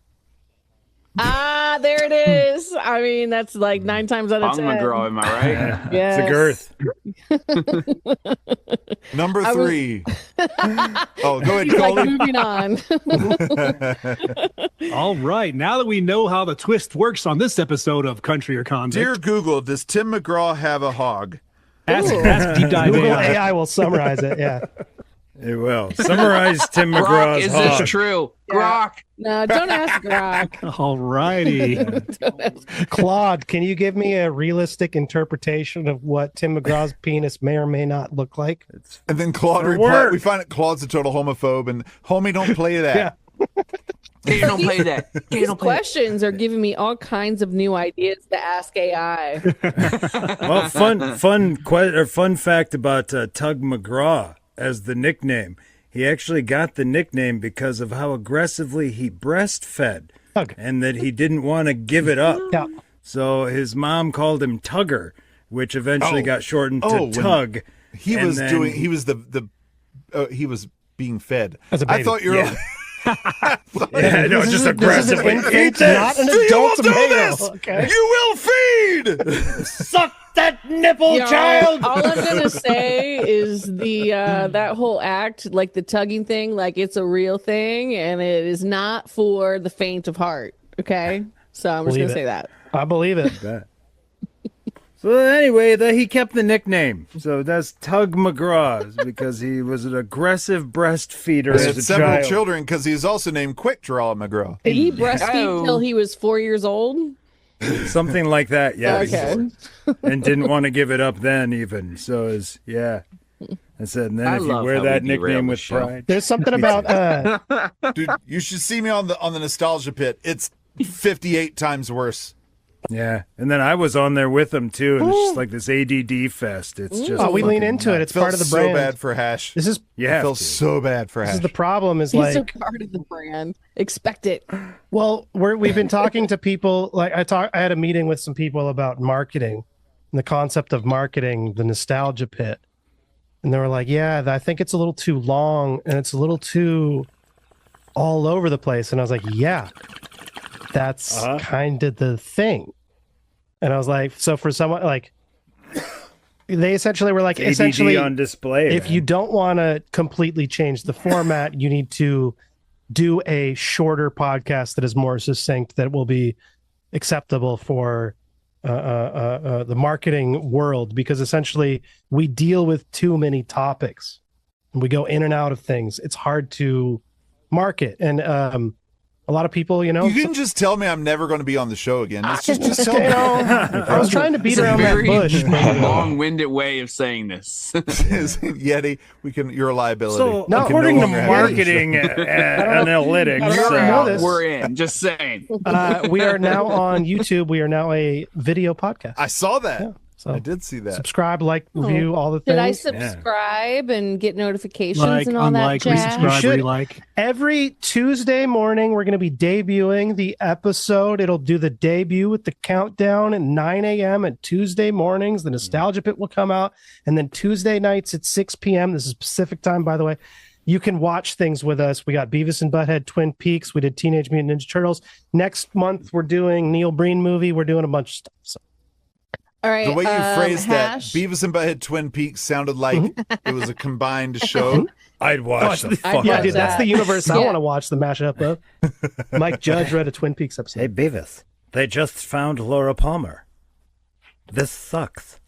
Ah, there it is. I mean, that's like 9 times out of I'm 10. a girl, am I right? Yes. It's a girth. Number 3. Oh, go ahead, He's like Colin. moving on. All right. Now that we know how the twist works on this episode of Country or Convict, Dear Google, does Tim McGraw have a hog? ask Deep Dive Google AI. AI will summarize it. Yeah. It will. Summarize Tim Grok, McGraw's is hog. this true? Grok. No, don't ask Grok. All righty. Claude, can you give me a realistic interpretation of what Tim McGraw's penis may or may not look like? And then Claude replied, we find out Claude's a total homophobe, and homie, don't play that. Yeah. Hey, don't play that. Hey, These don't play that. questions are giving me all kinds of new ideas to ask AI. Well, fun fact about Tug McGraw as the nickname. He actually got the nickname because of how aggressively he breastfed, Tug. and that he didn't want to give it up. Yeah. So his mom called him Tugger, which eventually got shortened to when Tug. He And was then- doing. He was he was being fed. As a I baby. thought you were. Yeah. Yeah, no, This just is an aggressively. infant, Eat this! not an You adult will do male. this! Okay. You will feed. Suck that nipple, Yo, child! all I'm gonna say is the that whole act, like the tugging thing, like it's a real thing, and it is not for the faint of heart. Okay, so I'm just Believe gonna it. say that. I believe it. So anyway, he kept the nickname. So that's Tug McGraw because he was an aggressive breastfeeder He as had a several child. children because he's also named Quick Draw McGraw. Did he breastfeed Oh. till he was 4 years old? Something like that, yeah. Okay. And didn't want to give it up then even. So it's I said, and then I if you love wear how that we derail nickname the with show. pride. There's something about Dude, you should see me on the nostalgia pit. It's 58 times worse. Yeah. And then I was on there with them too, and it's just like this ADD fest. It's just we lean fucking into it. nuts. It's part of the so brand. bad for Hash. This is You It have feels to. so bad for this Hash. is the problem. Is It's like a part of the brand. Expect it. well, we've been talking to people. Like I had a meeting with some people about marketing and the concept of marketing, the nostalgia pit, and they were like, "Yeah, I think it's a little too long and it's a little too all over the place." And I was like, "Yeah, that's kind of the thing." And I was like, "So for someone like." They essentially were like, ADD essentially, on display. if man. you don't want to completely change the format, you need to do a shorter podcast that is more succinct, that will be acceptable for the marketing world, because essentially we deal with too many topics and we go in and out of things. It's hard to market. And a lot of people, You can just tell me I'm never going to be on the show again. It's just tell me. I was trying to beat It's a around that very bush. but- long-winded way of saying this. Yeti, you're a liability. So, No, We can according to longer have you on the show. marketing analytics, I don't You're know out, this. we're in. Just saying. We are now on YouTube. We are now a video podcast. I saw that. So I did see that. subscribe, like, review, all the Should I things. subscribe and get notifications Like, and all that unlike, jazz? resubscribe, should. relike. Every Tuesday morning, we're going to be debuting the episode. It'll do the debut with the countdown at 9 a.m. at Tuesday mornings. The Nostalgia Pit will come out. And then Tuesday nights at 6 p.m. This is Pacific time, by the way. You can watch things with us. We got Beavis and Butthead, Twin Peaks. We did Teenage Mutant Ninja Turtles. Next month, we're doing Neil Breen movie. We're doing a bunch of stuff. So All right. The way you phrased that, Hash. Beavis and Butthead Twin Peaks sounded like it was a combined show. I'd watch the I'd fuck watch Yeah, out dude, of that's that. the universe I Yeah. want to watch the mashup of. Mike Judge read a Twin Peaks episode. Hey, Beavis, they just found Laura Palmer. This sucks.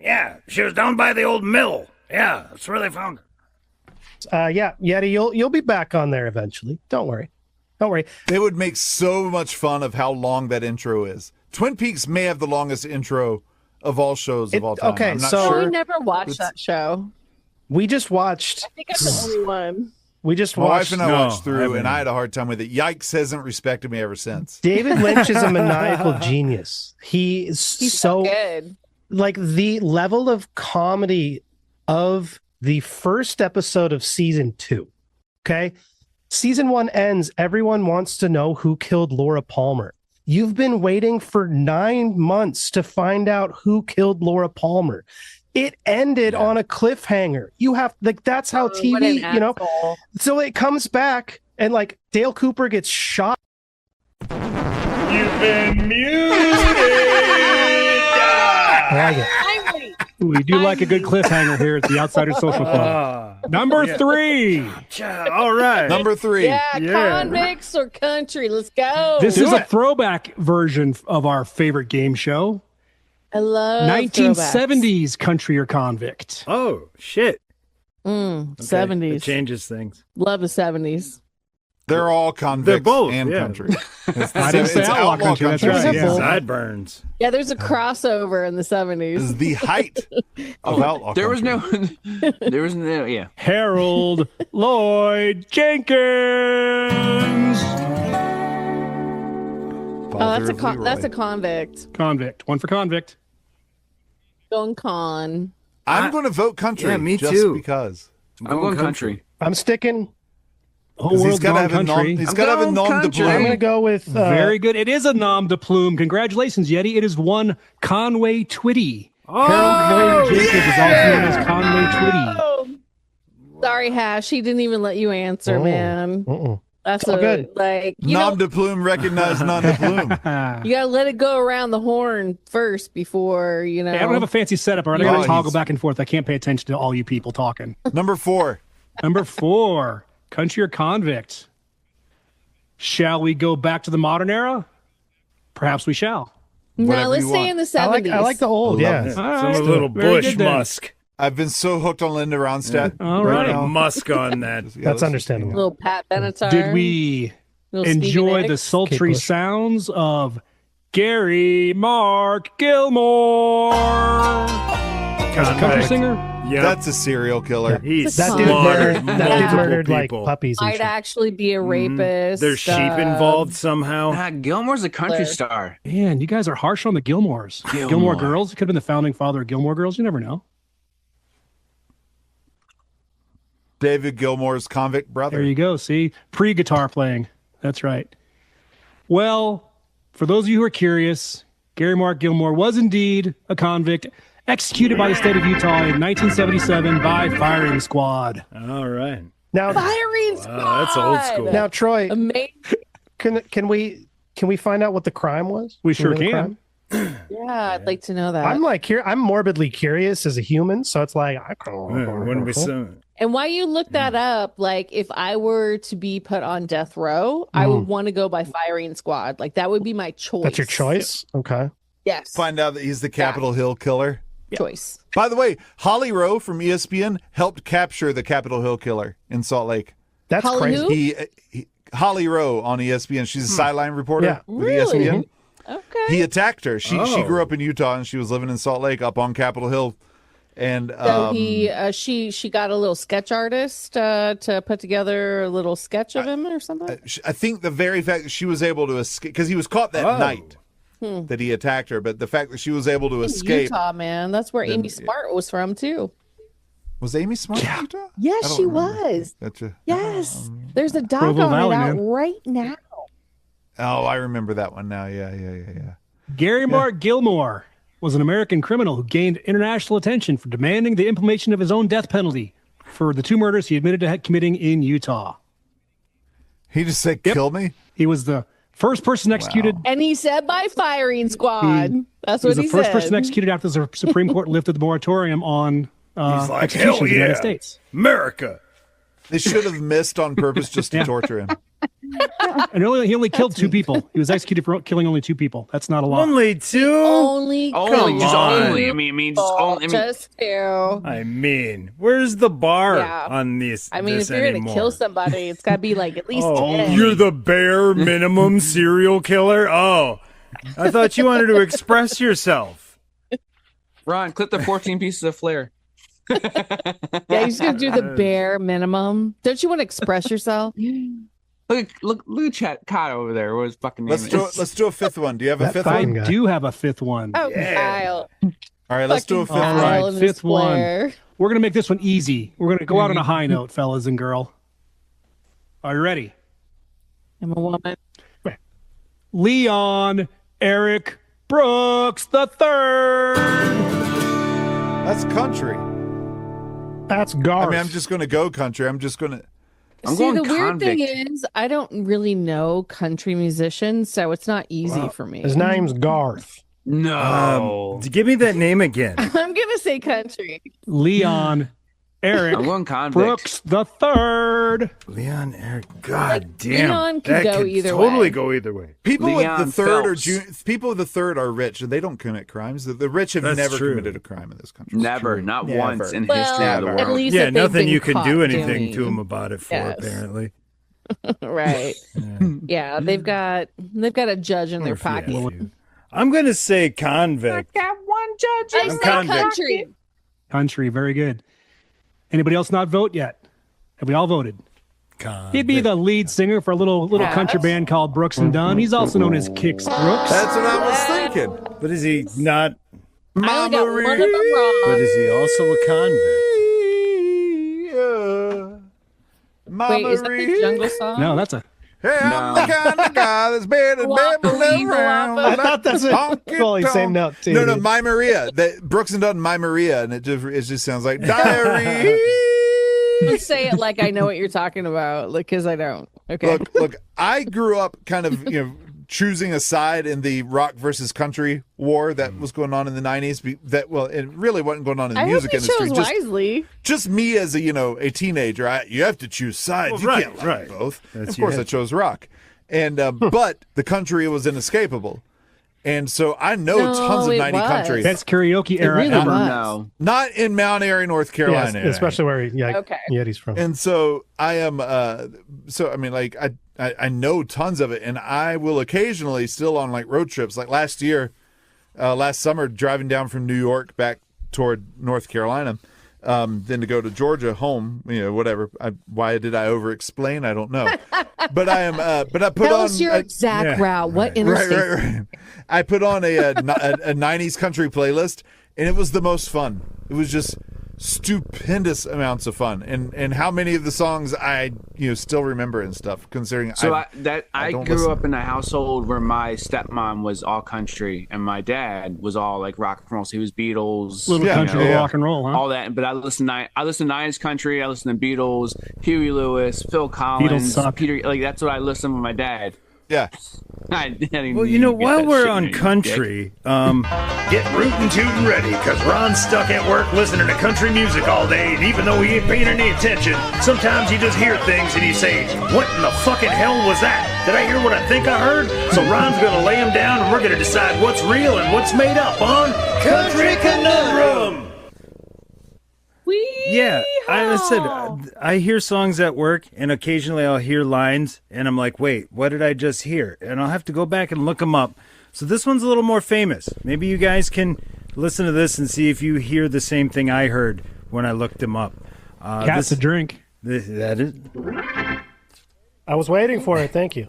Yeah, she was down by the old mill. Yeah, that's where they found her. Yeah, Yeti, you'll be back on there eventually. Don't worry. Don't worry. They would make so much fun of how long that intro is. Twin Peaks may have the longest intro of all shows of all time. okay, I'm not so- We sure. never watched that show. We just watched. I think I'm the only one. We just My wife watched. and I No, watched I through, haven't. and I had a hard time with it. Yikes hasn't respected me ever since. David Lynch is a maniacal genius. He is He's so good. like the level of comedy of the first episode of season 2. Okay. Season 1 ends. Everyone wants to know who killed Laura Palmer. You've been waiting for 9 months to find out who killed Laura Palmer. It ended on a cliffhanger. You have like that's how What TV, an you know. asshole. So it comes back and like Dale Cooper gets shot. You've been I like it. Finally. We do like a good cliffhanger here at the Outsider Social Club. Number 3. All right. Number 3. Yeah, convicts or country. Let's go. This is a throwback version of our favorite game show. I love 1970s country or convict. Oh, shit. throwbacks. Okay, 70s. It changes things. Love the 70s. They're all convicts They're both, and yeah. country. I didn't say outlaw country. That's right. Yeah. Sideburns. Yeah, there's a crossover in the This 70s. is the height of outlaw There was country. yeah. Harold Lloyd Jenkins. Oh, that's a Father of that's a Leroy. convict. Convict. One for convict. Going con. I'm going to vote country. Yeah, me just too. because. I'm going country. I'm sticking. Whole 'Cause world's gone country. He's got to have a going nom de country. I'm plume. gonna go with Very good. It is a nom de plume. Congratulations, Yeti. It is one Conway Twitty. Harold Lloyd Jenkins is also known as Conway Twitty. Oh. Sorry, Hash. He didn't even let you answer, man. That's all a good. like you Nom know de plume, recognize nom de plume. you gotta let it go around the horn first before you know. Hey, I don't have a fancy setup. Right? I got Oh, to toggle he's- back and forth. I can't pay attention to all you people talking. Number 4. Number 4, country or convict. Shall we go back to the modern era? Perhaps we shall. no, whatever let's you stay want. in the I 70s. like the old. I love Yeah. it. All Some right. little Very bush good then. musk. I've been so hooked on Linda Ronstadt. All right right. now. Musk on that. Yeah, That's let's- understandable. Little Pat Benatar. Did we Little Stevie enjoy the Nicks. sultry Bush. sounds of Gary Mark Gilmore? As a country singer? Yeah, That's a serial killer. he's That dude slaughtered murdered. That dude multiple murdered people. like puppies. And Might shit. actually be a rapist. There's sheep involved somehow. Gilmore's a country Claire. star. Man, you guys are harsh on the Gilmores. Gilmore Gilmore. Girls. It could have been the founding father of Gilmore Girls. You never know. David Gilmour's convict brother. There you go. See, pre-guitar playing. That's right. Well, for those of you who are curious, Gary Mark Gilmore was indeed a convict executed by the state of Utah in 1977 by firing squad. All right. Now, Firing squad. that's old school. now, Troy, Amazing. can we find out what the crime was? We sure know the can. crime? Yeah, I'd like to know that. I'm like I'm morbidly curious as a human, so it's like I Wouldn't be so. And while you look that up, like if I were to be put on death row, I would want to go by firing squad. Like that would be my choice. That's your choice. Okay. Yes. Find out that he's the Capitol Hill killer. Choice. By the way, Holly Rowe from ESPN helped capture the Capitol Hill killer in Salt Lake. That's Holly crazy. who? He Holly Rowe on ESPN. She's a sideline reporter Yeah. with Really? ESPN. Okay. He attacked her. She Oh. grew up in Utah and she was living in Salt Lake up on Capitol Hill. And So she got a little sketch artist to put together a little sketch of him or something. I think the very fact that she was able to escape, because he was caught that night that he attacked her, but the fact that she was able to escape. Utah, man, that's where Amy Smart was from too. Was Amy Smart in Utah? I Yes, don't she remember. was. Gotcha. Yes, there's a doc Provo on Valley, it out man. right now. Oh, I remember that one now. Yeah. Gary Mark Gilmore was an American criminal who gained international attention for demanding the implementation of his own death penalty for the 2 murders he admitted to committing in Utah. He just said, kill me? He was the First person executed. And he said by firing squad. That's He was what the he first said. person executed after the Supreme Court lifted the moratorium on He's like, executions hell in the United yeah. States. America. They should have missed on purpose just to torture him. And he only killed 2 people. He was executed for killing only 2 people. That's not a law. Only 2? Only, Just on. only. I mean, just only. I mean, just 2. I mean, where's the bar Yeah. on this? I mean, this if you're anymore? gonna kill somebody, it's gotta be like at least Oh, 10. you're the bare minimum serial killer? Oh, I thought you wanted to express yourself. Ron, clip the 14 pieces of flair. Yeah, you're just gonna do the bare minimum. Don't you want to express yourself? Look at chat Cot over there. What his fucking name Let's do a 5th one. Do you have a 5th I one? do have a 5th one. Oh, Kyle. All right, let's do a 5th Fucking one. Kyle All and right, his 5th one. flair. We're going to make this one easy. We're going to go out on a high note, fellas and girl. Are you ready? I'm a woman. Leon Eric Brooks the Third. That's country. That's Garth. I mean, I'm just going to go country. I'm just going to. I'm See, going the weird thing convict. is, I don't really know country musicians, so it's not easy for me. His name's Garth. No. Give me that name again. I'm gonna say country. Leon Eric I'm going convict. Brooks the Third. Leon Eric. God damn. Leon could that go could either totally way. go either way. People with Leon the third Phelps. people with the third are rich and they don't commit crimes. The rich have That's never true. committed a crime in this country. Never, not Never. once in Well, history of the Never. at world. least Yeah, if they've nothing been you can do caught anything doing. to him about it for, Yes. apparently. Right. Yeah, they've got a judge in their Or if you have pocket. to. I'm going to say convict. Got one judge. I I'm say convict. country. Country, very good. Anybody else not vote yet? Have we all voted? He'd be the lead singer for a little country band called Brooks and Dunn. He's also known as Kix Brooks. That's what I was thinking. But is he not? I only got one of them wrong. But is he also a convict? Wait, is that the jungle song? No, that's a Hey, I'm the kind of guy that's been and been around. I thought that's it. Fully same note too. No, dude. My Maria. Brooks and Dunn, My Maria, and it just sounds like diary. Let's say it like I know what you're talking about, because I don't. Okay. Look. I grew up kind of, choosing a side in the rock versus country war that was going on in the '90s. It really wasn't going on in the I hope music you industry. chose wisely. Just me as a teenager. You have to choose sides. Well, you right, can't like right. both. That's Of course, you I chose rock, and but the country was inescapable. And so I know tons of it 90 was. country. that's karaoke era. really ever. was. No. Not in Mount Airy, North Yes, Carolina. especially where Okay. Yeti's from. And so I am. I know tons of it, and I will occasionally still on like road trips. Like last summer, driving down from New York back toward North Carolina, then to go to Georgia home. Whatever. Why did I over-explain? I don't know. But I am. But I put Tell on us your exact route. What interstate? right. I put on a 90s country playlist, and it was the most fun. It was just stupendous amounts of fun, and how many of the songs I still remember and stuff. Considering So I don't grew listen. up in a household where my stepmom was all country and my dad was all like rock and roll. So he was Beatles, Little Yeah, country yeah. rock and roll, huh? all that. But I listened to 90s country. I listened to Beatles, Huey Lewis, Phil Collins, suck. Peter. Like that's what I listened with my dad. Yeah. I didn't Well, even get while that we're shit, on you dick. country, get rootin' tootin' ready, because Ron's stuck at work listening to country music all day, and even though he ain't paying any attention, sometimes you just hear things and you say, what in the fucking hell was that? Did I hear what I think I heard? So Ron's gonna lay him down, and we're gonna decide what's real and what's made up on Country Conundrum! Yeah, I said I hear songs at work, and occasionally I'll hear lines, and I'm like, wait, what did I just hear? And I'll have to go back and look them up. So this one's a little more famous. Maybe you guys can listen to this and see if you hear the same thing I heard when I looked them up. Cats a drink. That is. I was waiting for it. Thank you.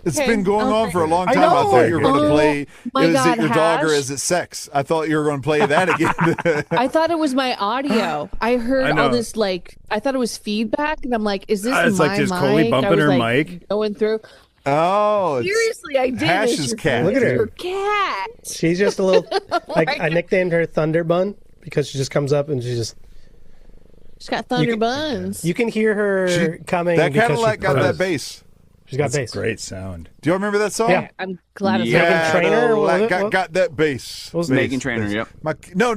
It's Okay, been going on for a long I time. I, know. thought you were going to play. my Is God, it your dog or Hash? is it sex? I thought you were going to play that again. I thought it was my audio. I heard I know. all this I thought it was feedback, and I'm like, is this It's my like, is mic? Coley bumping I was her like, mic? going through. Oh, it's Seriously, I did. Hash's It's your- cat. Look at her. Your cat. She's just a little. I nicknamed her Thunder Bun because she just comes up and she's She's got thunder can- buns. you can hear her coming. that because Cadillac she got purrs. that bass. She's got That's bass. a great sound. Do you remember that song? Yeah. I'm glad it's Yeah. not. Trainer, what was it? Got that bass. Megan Trainor, yep. No,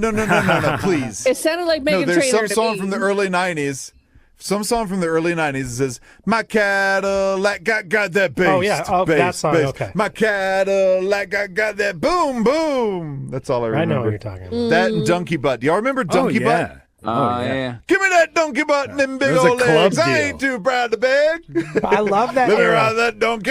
please. It sounded like Megan No, there's Trainor some to song me. from the early 90s. Some song from the early 90s says, my Cadillac got that bass. Oh, yeah. Oh, bass, that song, bass. okay. My Cadillac got that boom, boom. That's all I remember. I know what you're talking about. That and Donkey Butt. Do y'all remember Donkey Butt? Yeah. Give me that donkey butt and them big It was a old club legs. I deal. ain't too proud to beg. I love that Let me era. ride that donkey.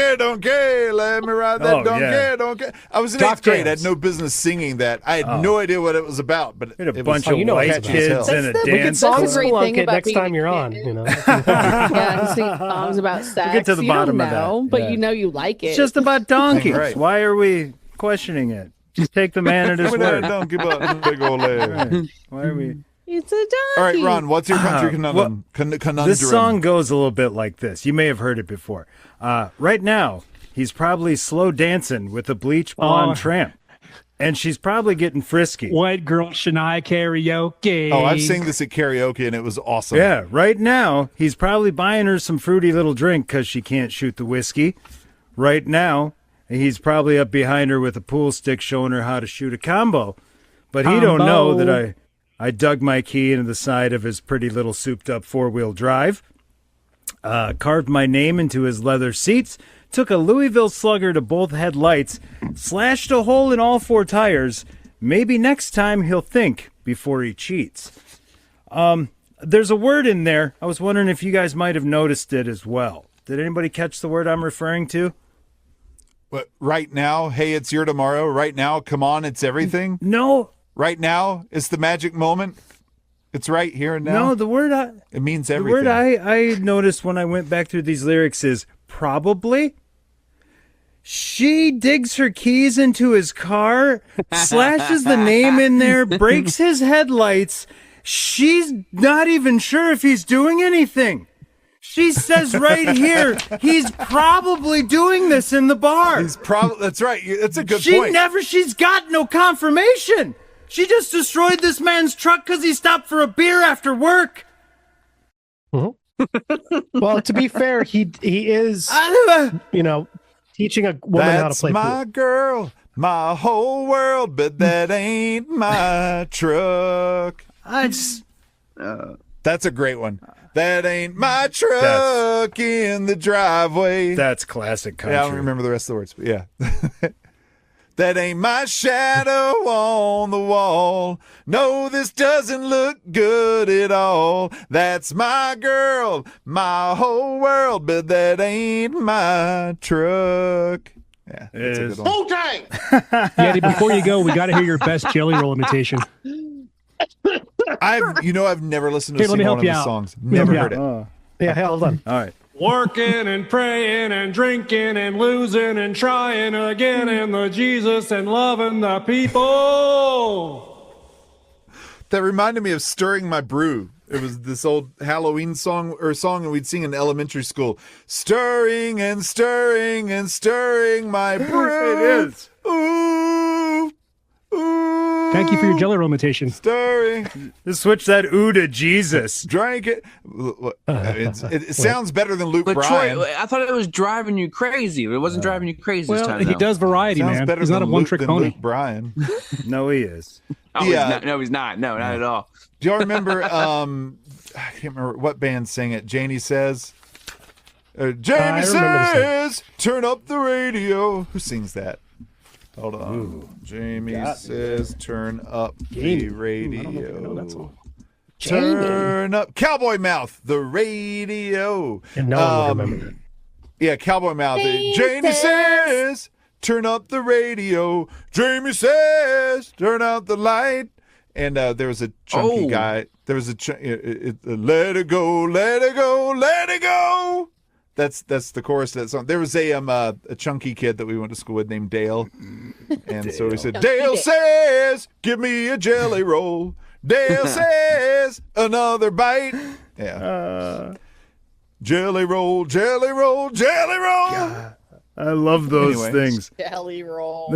Let me ride that Oh, yeah. donkey. I was in Doc 8th grade. I Jams. had no business singing that. I had no idea what it was about, but We had a it bunch was of you know white it's kids about- in a That's the- We could dance That's song the great spelunk thing it about next being time a you're on. kid. You know. Yeah, sing songs about sex. get to the you bottom don't of that. know, but Yeah. you know you like it. It's just about donkeys. Right. Why are we questioning it? Just take the man at his Give me that word. donkey butt and big old legs. Why are we? It's a donkey. All right, Ron, what's your country conundrum? Conundrum. This song goes a little bit like this. You may have heard it before. Right now, he's probably slow dancing with a bleach blonde tramp, and she's probably getting frisky. White girl Shania karaoke. Oh, I've sang this at karaoke, and it was awesome. Yeah, right now, he's probably buying her some fruity little drink because she can't shoot the whiskey. Right now, he's probably up behind her with a pool stick showing her how to shoot a combo. But he don't know that I dug my key into the side of his pretty little souped-up four-wheel drive, carved my name into his leather seats, took a Louisville Slugger to both headlights, slashed a hole in all four tires. Maybe next time he'll think before he cheats. There's a word in there. I was wondering if you guys might have noticed it as well. Did anybody catch the word I'm referring to? But right now, hey, it's your tomorrow. Right now, come on, it's everything. No. Right now, it's the magic moment. It's right here and now. No, the word It means the everything. word I noticed when I went back through these lyrics is probably. She digs her keys into his car, slashes the name in there, breaks his headlights. She's not even sure if he's doing anything. She says right here, he's probably doing this in the bar. That's right. That's a good She point. she's got no confirmation. She just destroyed this man's truck because he stopped for a beer after work. Well, to be fair, he is, teaching a woman how to That's play my pool. girl, my whole world, but that ain't my truck. That's a great one. That ain't my truck in the driveway. That's classic country. Yeah, I don't remember the rest of the words, but yeah. That ain't my shadow on the wall. No, this doesn't look good at all. That's my girl, my whole world, but that ain't my truck. Yeah, that's a good one. Yeti, before you go, we got to hear your best jelly roll imitation. I've never listened to Here, let me a single help one of you his out. songs. Let me Never help heard you it. Yeah, hold on. All right. Working and praying and drinking and losing and trying again in the Jesus and loving the people. That reminded me of Stirring My Brew. It was this old Halloween song that we'd sing in elementary school. Stirring and stirring and stirring my brew. It is. Ooh, ooh. Thank you for your jelly roll imitation. Stirring. Just switch that ooh to Jesus. Drank it. It sounds better than Luke But Bryan. Troy, I thought it was driving you crazy. It wasn't driving you crazy this Well, time. he though. does variety, Sounds man. better He's not a than one-trick Luke pony. Bryan. No, he is. Oh, Yeah. he's not. No, he's not. No, not at all. Do y'all remember? I can't remember what band sang it. Janie says. Jamie I remember the song. says, "Turn up the radio." Who sings that? Hold on. Jamie says, "Turn up the radio." Turn up Cowboy Mouth, the radio. And no one would remember that. Yeah, Cowboy Mouth. Jamie says, "Turn up the radio." Jamie says, "Turn out the light." And there was a chunky guy. There was a let it go, let it go, let it go. That's the chorus of that song. There was a chunky kid that we went to school with named Dale, and so he said, "Dale says, give me a jelly roll." Dale says, "Another bite." Yeah. Jelly roll, jelly roll, jelly roll. I love those things. Jelly roll.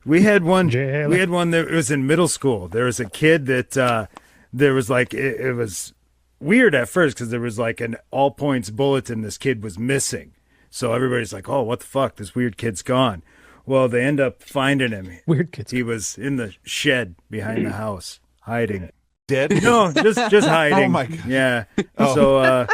We had one. Jelly. We had one that was in middle school. There was a kid that there was like it was weird at first because there was like an all points bulletin. This kid was missing. So everybody's like, oh, what the fuck? This weird kid's gone. Well, they end up finding him. Weird kids. He was in the shed behind the house, hiding. Dead? No, just hiding. Oh, my God. Yeah. Oh. So,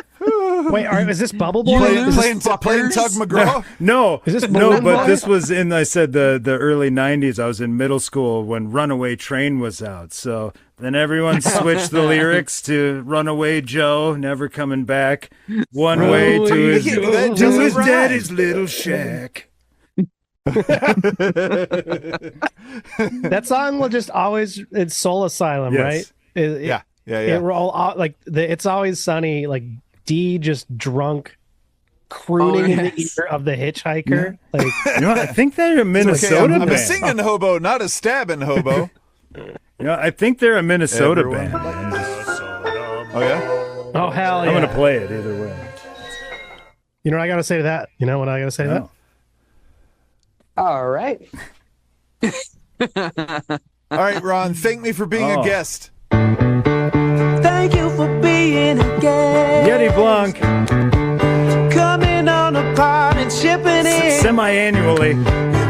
Wait, is this Bubble Boy? Playing Tug McGraw? no, Is this no, Balloon but Boy? this was in, I said, the early 90s. I was in middle school when Runaway Train was out. So then everyone switched the lyrics to Runaway Joe, never coming back. One way to his, You can't do that. to Just his rhyme. daddy's little shack. That song will just always, it's Soul Asylum, Yes. right? Yeah. It roll like It's Always Sunny, like D just drunk, crooning in the yes. ear of the hitchhiker. Like, You know, I think they're a Okay, Minnesota I'm a band. singing hobo, not a stabbing hobo. You know, I think they're a Minnesota Everyone. band. Oh, yeah? oh hell yeah! I'm gonna play it either way. You know what I gotta say to that? You know what I gotta say to that? All right. All right, Ron, thank me for being a guest. Thank you for being a guest. Yeti Blanc, Coming on a pod and shipping in. semi-annually.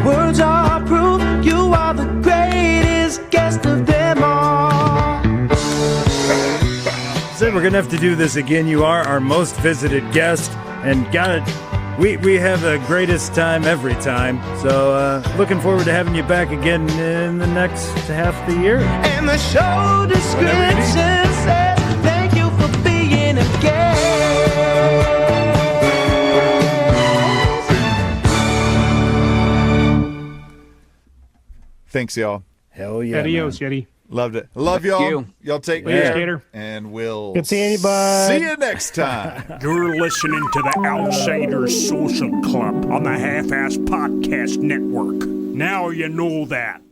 Words are proof you are the greatest guest of them all. Said we're gonna have to do this again. You are our most visited guest, and we have the greatest time every time. So looking forward to having you back again in the next half of the year. And the show description says thank you for being a guest. Thanks, y'all. Hell yeah, Adios, man. Yeti. Loved it. Love y'all. you. Y'all take Later, care. skater. And we'll Good seeing you, bud. see you next time. You're listening to the Outsiders Social Club on the Half-Ass Podcast Network. Now you know that.